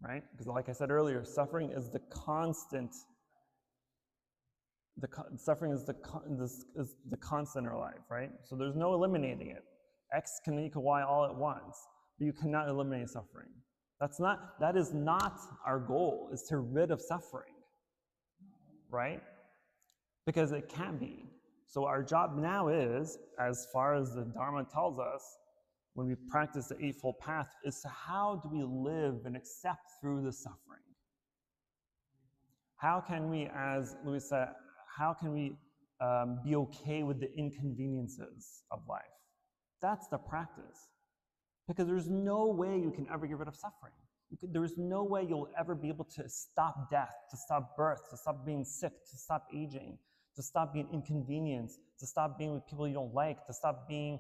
right? Because like I said earlier, suffering is the constant. Suffering is the constant in our life, right? So there's no eliminating it. X can equal Y all at once, but you cannot eliminate suffering. That is not our goal, is to rid of suffering, right? Because it can't be. So our job now is, as far as the Dharma tells us, when we practice the Eightfold Path, is to how do we live and accept through the suffering? How can we, as Louis said, how can we be okay with the inconveniences of life? That's the practice. Because there's no way you can ever get rid of suffering. There's no way you'll ever be able to stop death, to stop birth, to stop being sick, to stop aging, to stop being inconvenienced, to stop being with people you don't like, to stop being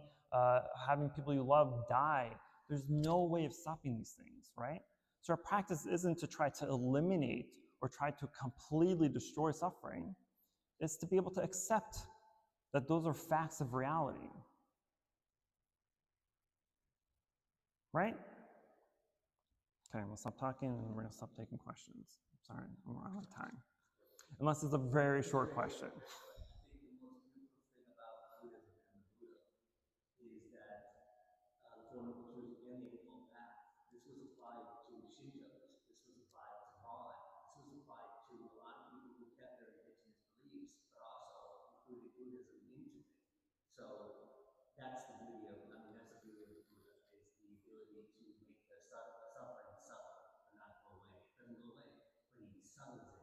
having people you love die. There's no way of stopping these things, right? So our practice isn't to try to eliminate or try to completely destroy suffering. It's to be able to accept that those are facts of reality. Right? Okay, we'll stop talking and we're going to stop taking questions. Sorry, I'm out of time. Unless it's a very short question. I think the most beautiful thing about Buddhism and the Buddha is that to choose any Eightfold Path, this was applied to Shintos, this was applied to Buddha, this was applied to a lot of people who kept their indigenous beliefs, but also included Buddhism into it. So that's the beauty of the Buddha, is the ability to make the suffering subtle, but extends it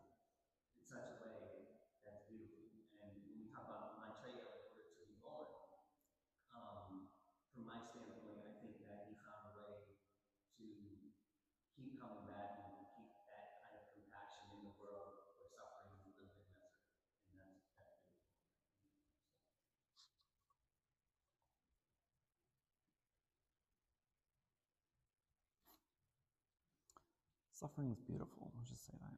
in such a way that's beautiful. And when we talk about Maitreya, order to be born, from my standpoint, I think that he found a way to keep coming back and keep that kind of compassion in the world where suffering is limited measure. And that's beautiful. Suffering is beautiful. I'll just say that.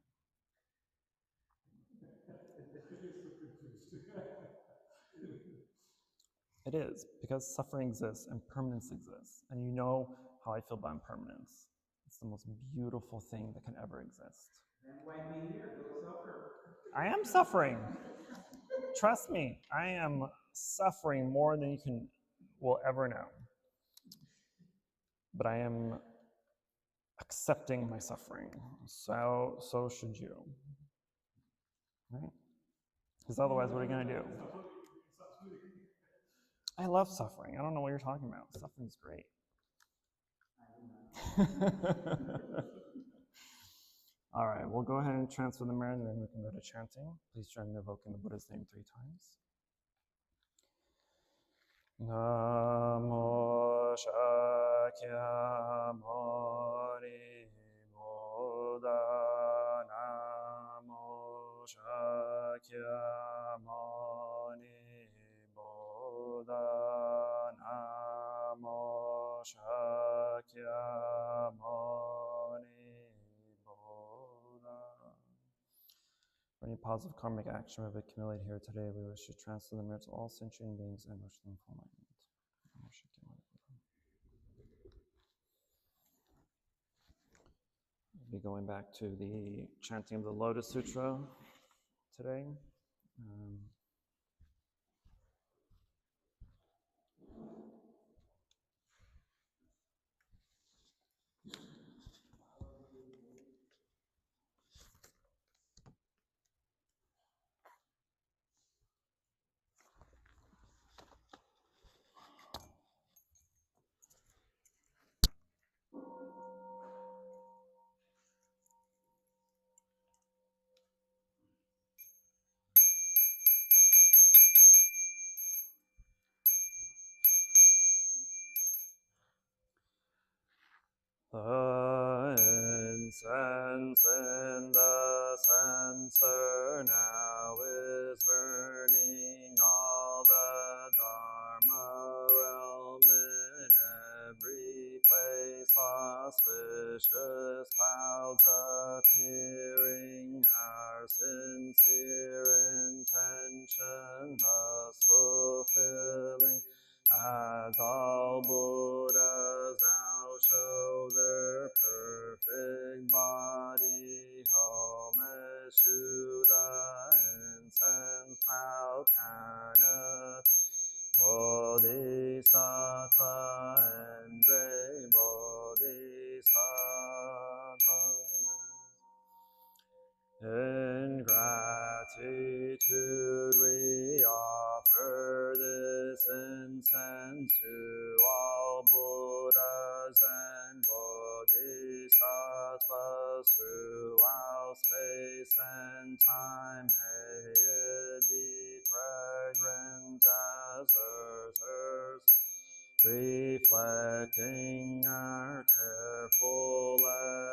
It is, because suffering exists and permanence exists. And you know how I feel about impermanence. It's the most beautiful thing that can ever exist. Then why be here? Go suffer. I am suffering. Trust me, I am suffering more than you will ever know. But I am accepting my suffering. So should you. Right? Because otherwise, what are you going to do? I love suffering. I don't know what you're talking about. Suffering's great. All right, we'll go ahead and transfer the mirror, and then we can go to chanting. Please join me in invoking the Buddha's name 3 times. Namo Shakyamuni Buddha. Namo Shakyamuni Buddha. Namo Shakyamuni Buddha. For any positive karmic action we have accumulated here today, we wish to transfer the merits of all sentient beings and wish them full enlightenment. We'll be going back to the chanting of the Lotus Sutra today. The incense in the censer now is burning all the Dharma realm in every place. Auspicious clouds appearing, our sincere intention thus fulfilling. As all Buddhas now show their perfect body, homage to the incense cloud canopy. Bodhisattva and great Bodhisattva. In gratitude we offer this incense to all Buddhas and Bodhisattvas throughout space and time. May it be fragrant as earth, reflecting our careful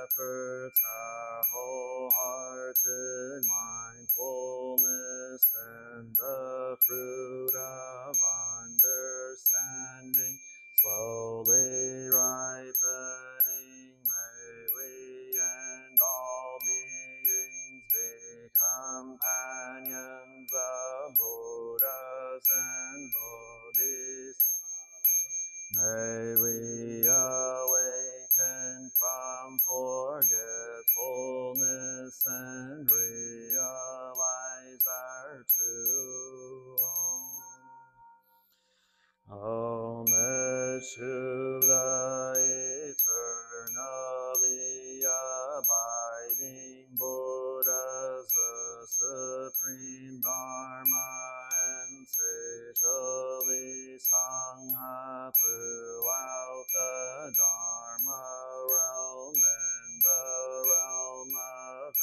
efforts, our wholehearted mindfulness, and the fruit of understanding slowly ripening. May we and all beings be companions of Buddhas and Bodhisattvas. May we awaken from forgetfulness and realize our true home. Homage to the eternally abiding Buddhas, the supreme Dharma, and sagely Sangha throughout the Dharma realm and the realm of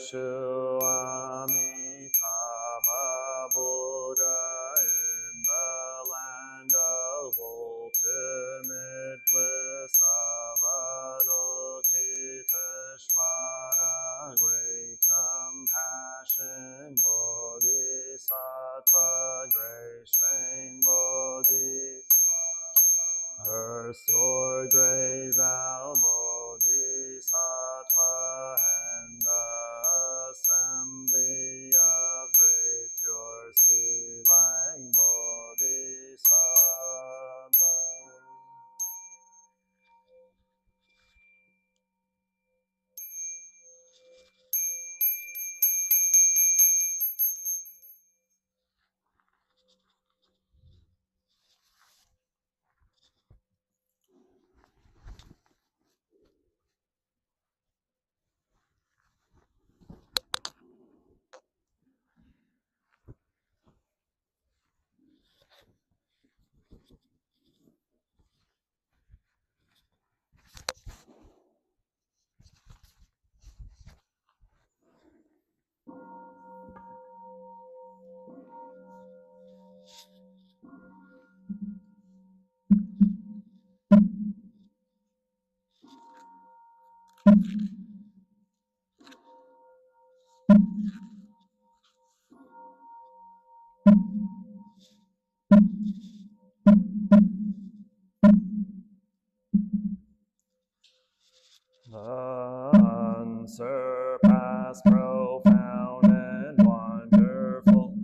Shu Amitabha Buddha in the land of ultimate bliss Avalokiteshvara, great compassion Bodhisattva, great strain Bodhisattva, earth sword grave thou Bodhisattva, and the assembly of great pure sea lying Bodhisattva. Unsurpassed, profound, and wonderful,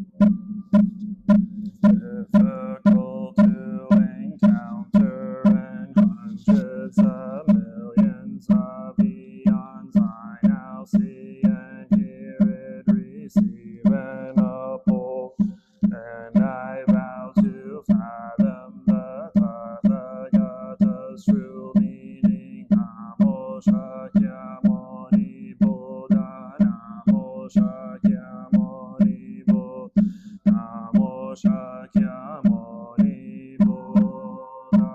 difficult to encounter, and hundreds of millions of eons I now see and hear it, receive and uphold, and I vow to fathom the Tathagata's true meaning. Namo Shakyamuni Buddha, Namo Shakyamuni Buddha, Namo Shakyamuni Buddha.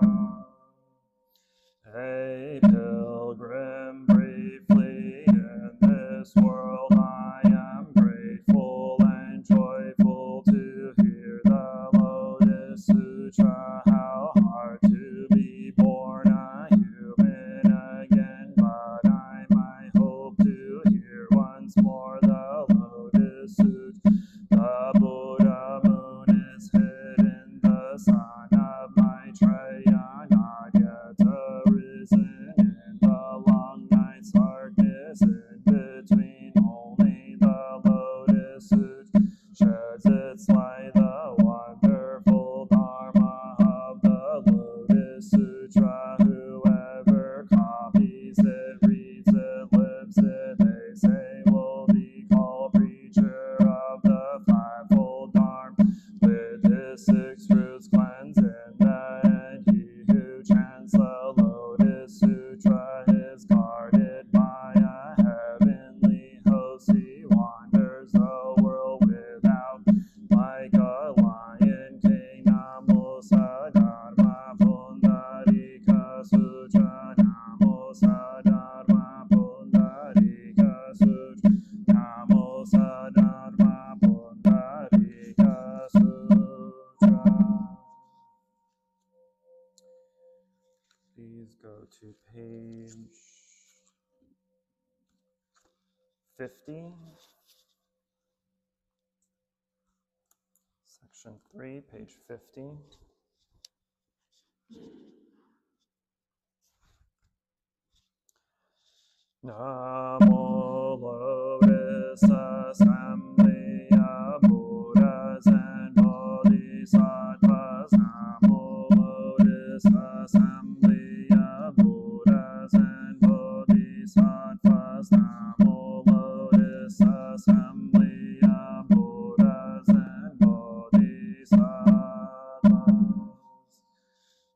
A pilgrim briefly in this world, I am grateful and joyful to hear the Lotus Sutra. How hard to be born a human again, but I might hope to hear once more the Lotus Sutra. The Buddha moon is hidden, the sun of Maitreya not yet arisen, in the long night's darkness in between, only the Lotus Sutra sheds its light. The wonderful Dharma of the Lotus Sutra, whoever copies it, reads it, lives it, they say will be called preacher of the fivefold Dharma, with his 6 fruits cleansed in the end. He who chants the Lotus Sutra is guarded by a heavenly host. He wanders the world without, like a lion king. Namo Sadharma Pundarika Sutra, Namo Sadharma Pundarika Sutra, Namo Sadharma Pundarika Sutra. Please go to page 50, section 3, page 50. Namo Lotus Assembly of Buddhas and Bodhisattvas, Namo Lotus Assembly of Buddhas and Bodhisattvas, Namo Lotus Assembly of Buddhas and Bodhisattvas.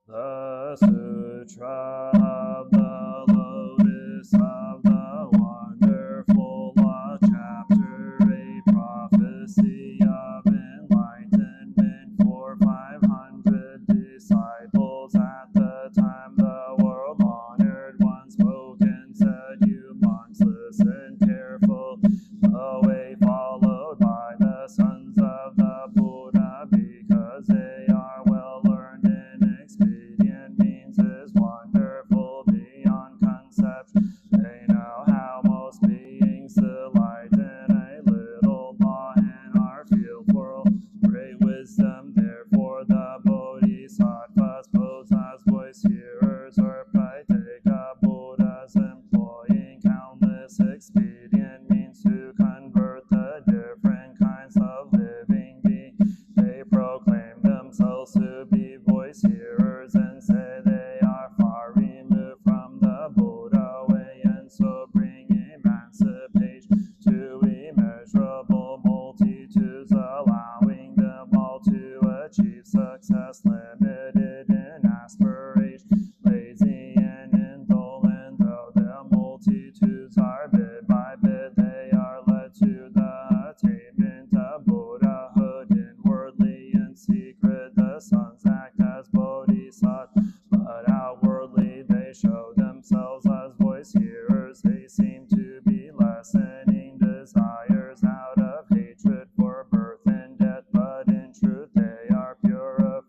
The Sutra of the Lotus of the Wonderful Law, Chapter 8, Prophecy of Enlightenment for 500 disciples. At the time the world-honored one spoke and said, "You monks, listen careful. But outwardly they show themselves as voice hearers. They seem to be lessening desires out of hatred for birth and death, but in truth they are pure.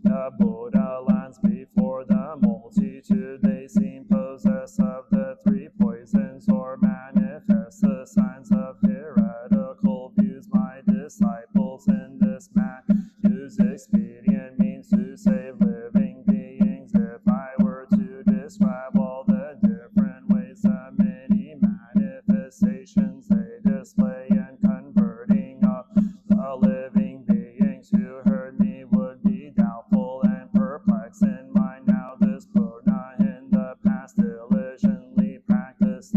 The Buddha lands before the multitude. They seem possessed of the three poisons or manifest the signs of heretical views. My disciples in this man use expedient means to save living beings. If I were to describe all the different ways, the many manifestations they display in converting the living beings who heard me would be doubtful and perplexed in mind. Now this Buddha in the past diligently practiced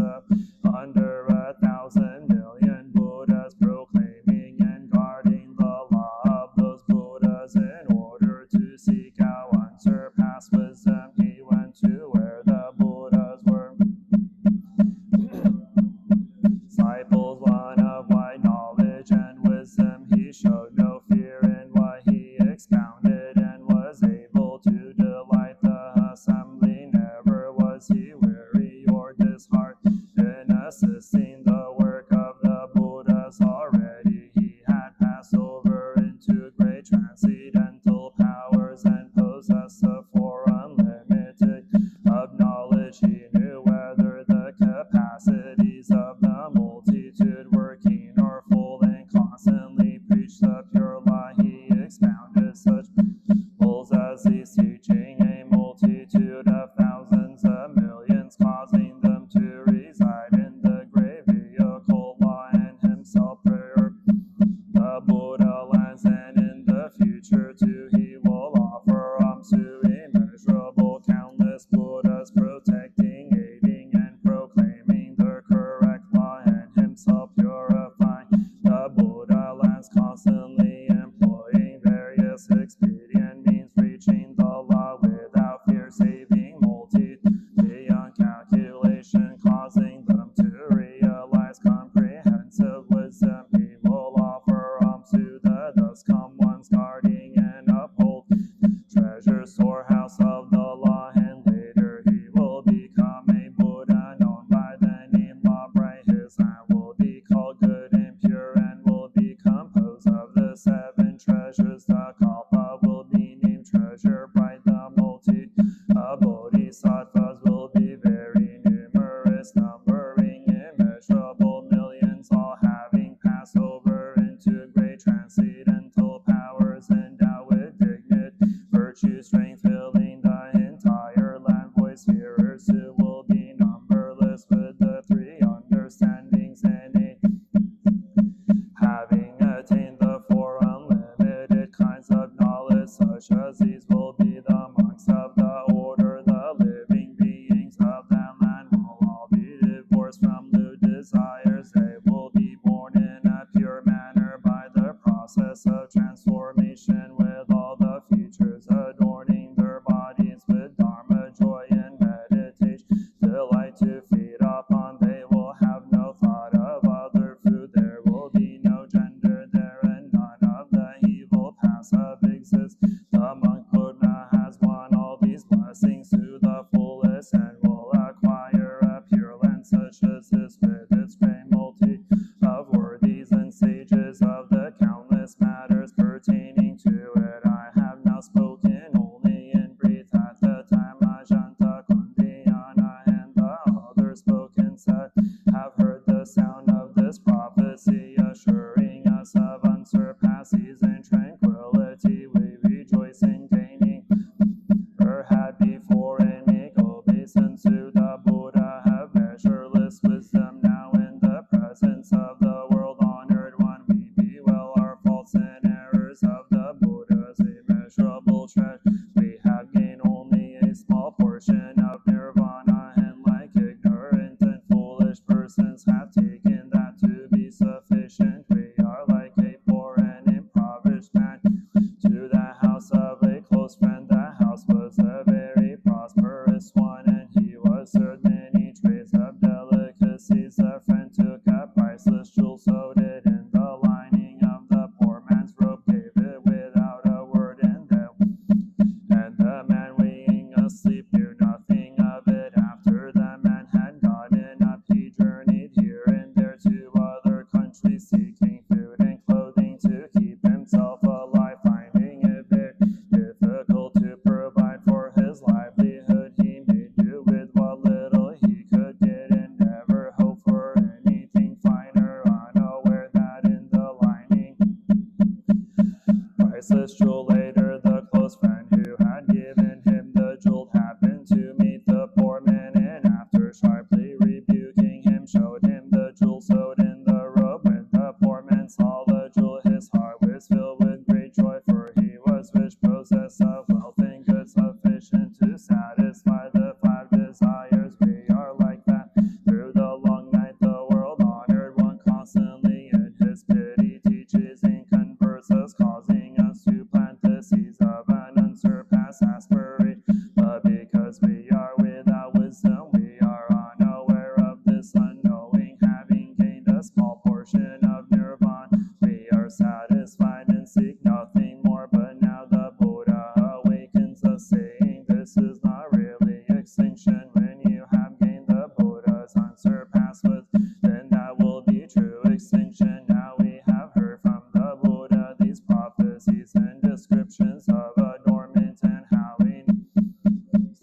under 1,000 million Buddhas, proclaiming and guarding the law of those Buddhas in order to seek out unsurpassed wisdom. He went to where the Buddhas were. Disciples, one of wide knowledge and wisdom, he showed no fear in what he expounded and was able to delight the assembly. Never was he weary or disheartened in assisting the work of the Buddhas. Already he had passed over into great transcendental powers and possessed the four unlimited useless jewel. Later, the close friend who had given him the jewel happened to meet the poor man, and after sharply rebuking him, showed him the jewel sewed in the robe. When the poor man saw the jewel, his heart was filled with great joy, for he was rich, possessed of wealth and goods sufficient to satisfy the 5 desires. We are like that. Through the long night, the world honored one constantly in his pity teaches and converts us, causing us to plant the seeds of an unsurpassed aspiration. But because we are without wisdom, we are unaware of this unknowing, having gained a small portion of nirvana. We are satisfied and seek nothing more. But now the Buddha awakens us, saying this is not really extinction. When you have gained the Buddha's unsurpassed width, then that will be true extinction. Now we have heard from the Buddha these prophecies and descriptions of adornment and how he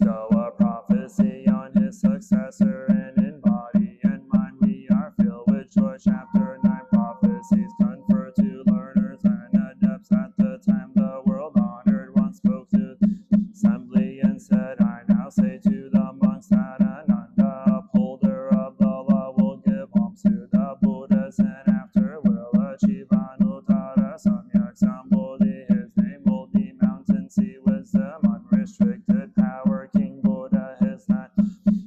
so a prophecy on his successor, and in body and mind we are filled with joy. Chapter 9, prophecies conferred to learners and adepts. At the time the world honored one spoke to the assembly and said, I now say to the monks that Ananda, upholder of the law, will give alms to the Buddhas, and after will achieve Anuttara Samyak Sambodhi. His name will be mountain, sea, wisdom, unrestricted power. King Buddha is that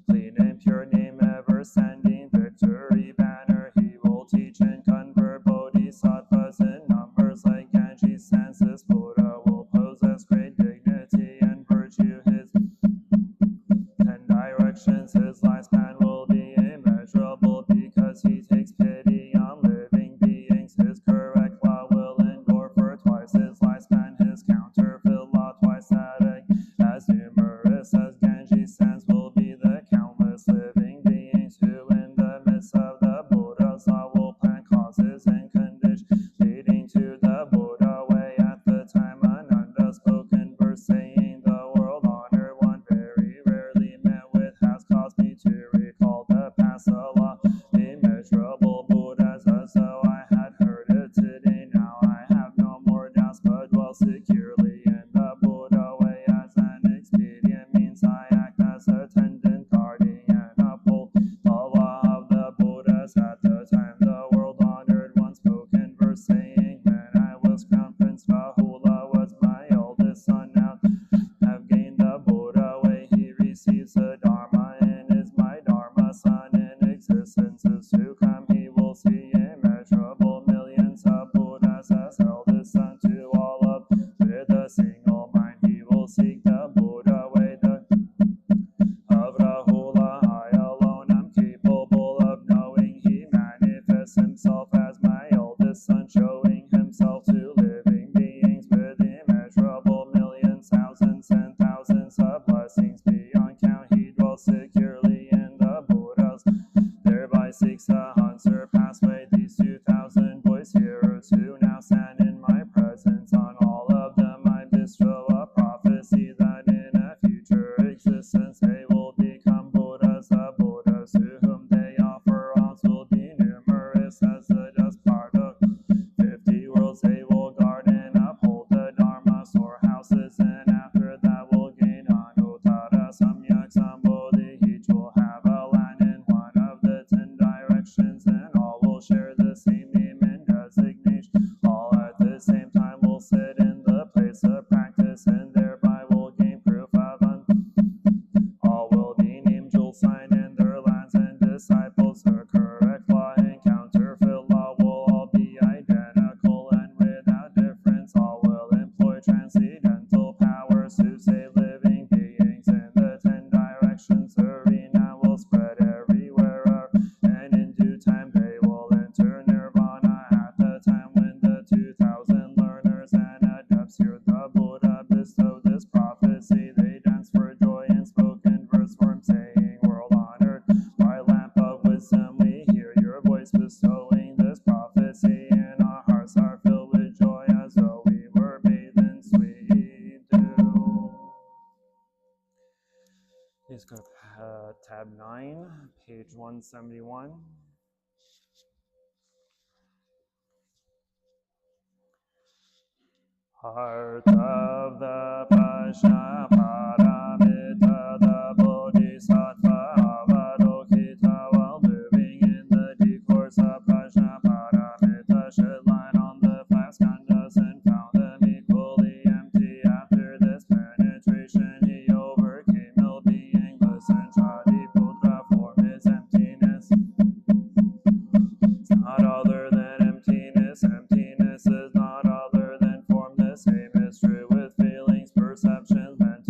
clean and pure name, ever sending victory banner. He will teach and convert bodhisattvas in numbers like Ganges. Since this Buddha will possess great dignity and virtue, his 10 directions, his lifespan will be immeasurable, because he takes pity on living beings. His correct law will endure for twice his lifespan. His counterfeit law twice that, as numerous as Ganges sands, will be the countless living beings who in the midst of the Buddha's law will plant causes and conditions leading to the Buddha way. At the time Ananda spoke in verse, saying the world honored one very rarely met with has caused me to recall the past law. Immeasurable Buddhas, as though I had heard it today. Now I have no more doubts, but dwell securely in the Buddha way. As an expedient means I act as attendant, guardian, uphold the law of the Buddhas. At the time the world honored one spoke in verse, saying, when I was crown prince, Rahula was my eldest son. Now have gained the Buddha way, he receives the Dharma and is my Dharma son. In existences to come he will see immeasurable millions of Buddhas as eldest son to all of. With a single mind he will seek the Buddha way. Of Rahula I alone am capable of knowing. He manifests himself as my eldest son, showing himself to living beings with immeasurable millions, thousands and thousands of blessings beyond count. He dwells securely in the Buddhas, thereby seeks the unsurpassed way. These 2,000 voice hearers who now stand in my presence, on all of them I bestow a prophecy that in a future existence they will become Buddhas. The Buddhas to whom they offer alms will be numerous as the dust part of 50 worlds. They will guard and uphold the Dharma storehouses, and after that will gain Anuttara Samyak Sambodhi. Each will have a land in one of the 10 directions, and all will share the same name and designation. All at the same time will sit in the place of practice, and thereby will gain proof of all will be named jewel sign in their lands, and disciples the correct law and counterfeit law will all be identical and without difference. All will employ transcendental powers to save living beings in the 10 directions. Arena will spread everywhere, and in due time they will enter nirvana. At the time when the 2,000 learners and adepts hear the Buddha bestow this prophecy, they dance for joy and spoke in verse form, saying, world honored, my lamp of wisdom, we hear your voice bestowing this prophecy, and our hearts are filled with joy as though we were bathed in sweet dew. Please go to tab 9, page 171. Heart of the Prajna Paramita, the Bodhisattva Avalokita, while moving in the deep course of Prajna Paramita, shed light on the five skandhas and found them equally empty. After this penetration, he overcame ill being, and Shariputra form is emptiness. It's not other than emptiness. Emptiness is not other than form. The same is true with feelings, perceptions, mental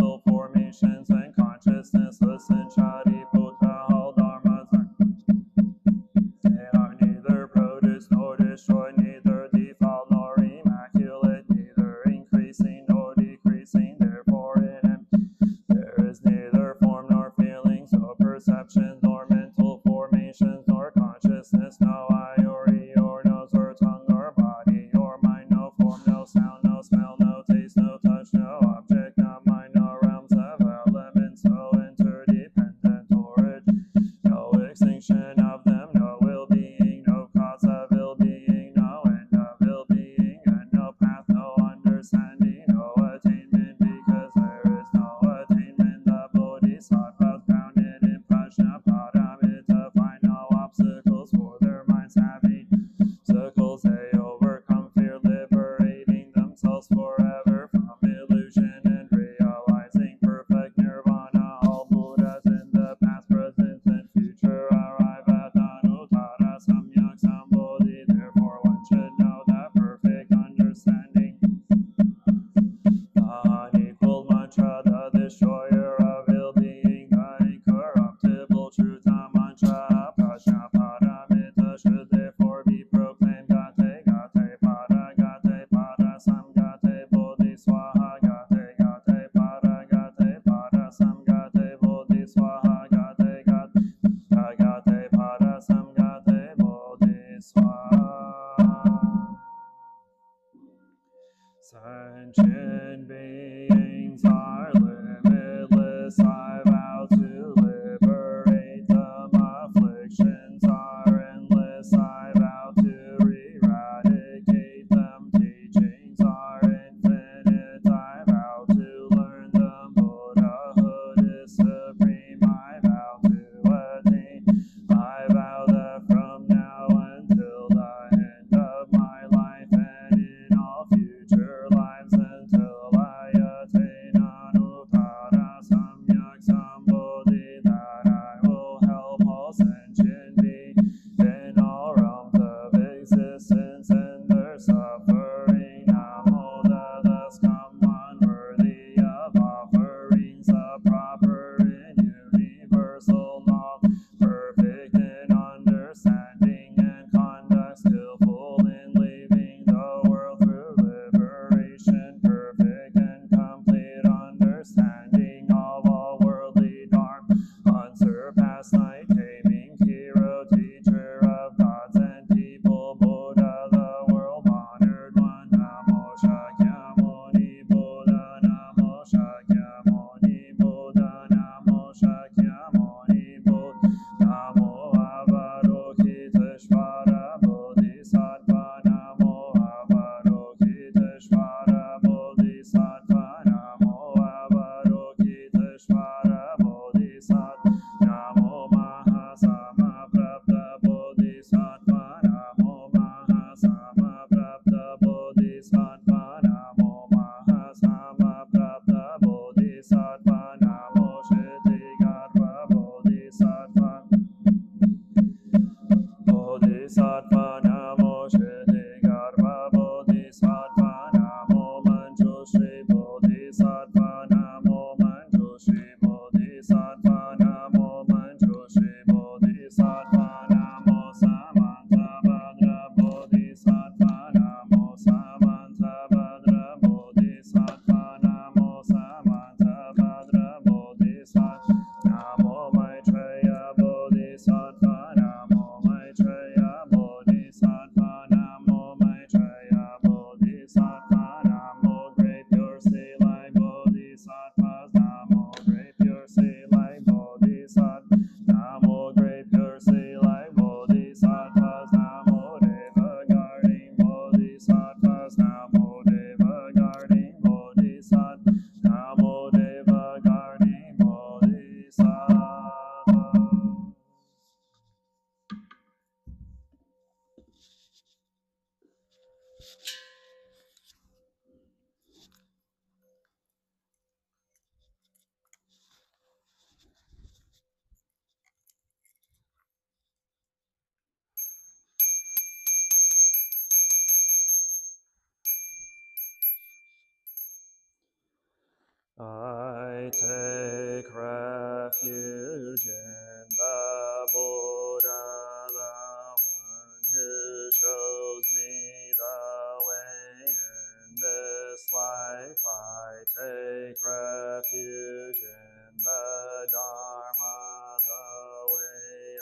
the Dharma, the way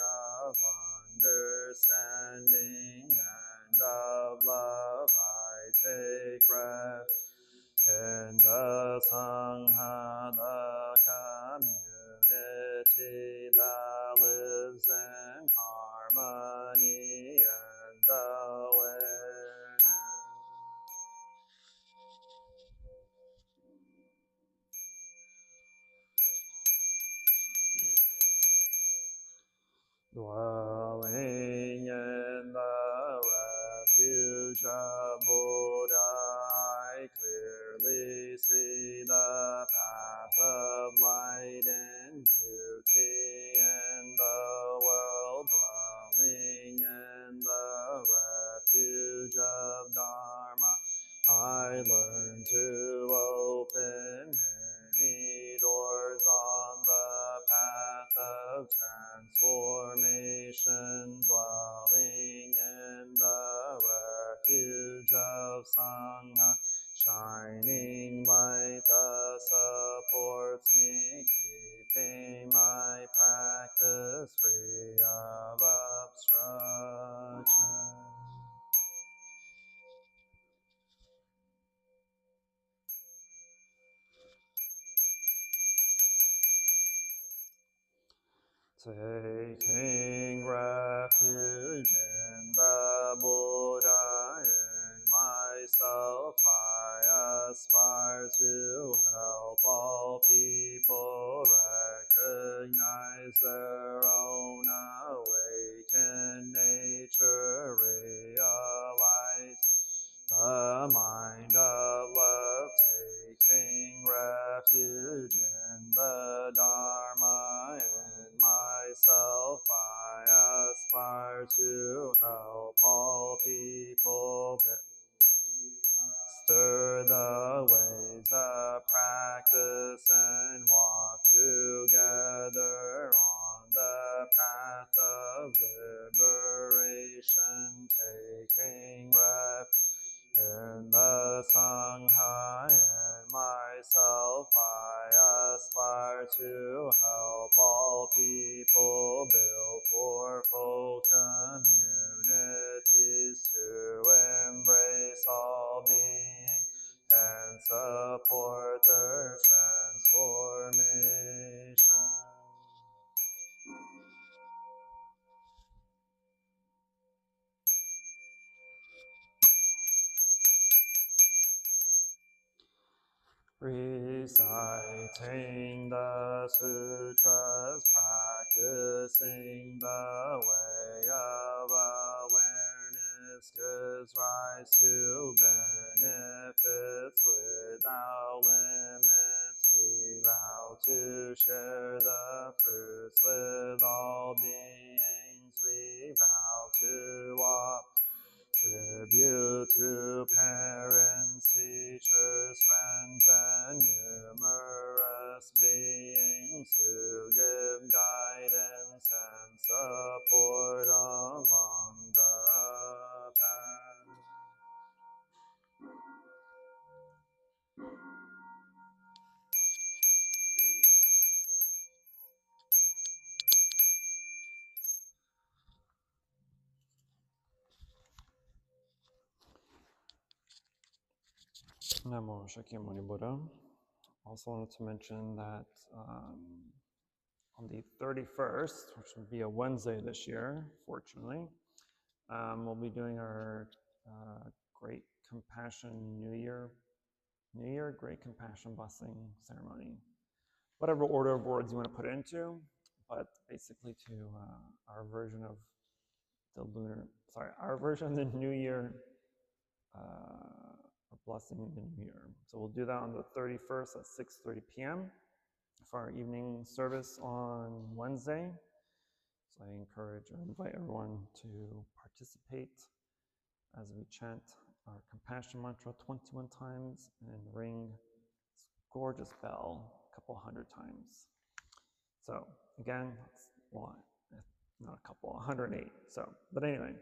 of understanding and of love. I take refuge in the Sangha, the community that lives in harmony and awareness. Dwelling in the refuge of Buddha, I clearly see the path of light and beauty in the world. Dwelling in the refuge of Dharma, I learn to open many doors on the path of transformation. Dwelling in the refuge of Sangha, shining light that supports me, keeping my practice free of obstruction. Taking refuge in the Buddha, in myself I aspire to help all people recognize their own awakened nature, realize the mind of love, taking refuge in the Dharma. In myself I aspire to help all people stir the waves of practice and walk together on the path of liberation, taking refuge in the Sangha. In myself I aspire to help all people build fourfold communities to embrace all beings and support their transformation. Reciting the sutras, practicing the way of awareness, gives rise to benefits without limits. We vow to share the fruits with all beings. We vow to offer tribute to parents, teachers, friends, and numerous beings who give guidance and support along the path. Namo Shakyamuni Buddha. Also wanted to mention that on the 31st, which will be a Wednesday this year, fortunately, we'll be doing our Great Compassion New Year Great Compassion Blessing ceremony. Whatever order of words you want to put it into, but basically to our version of the New Year, blessing in the New Year. So we'll do that on the 31st at 6:30 p.m. for our evening service on Wednesday. So I encourage or invite everyone to participate as we chant our compassion mantra 21 times and ring this gorgeous bell a couple hundred times. So again, well, not a couple, 108. So, but anyway.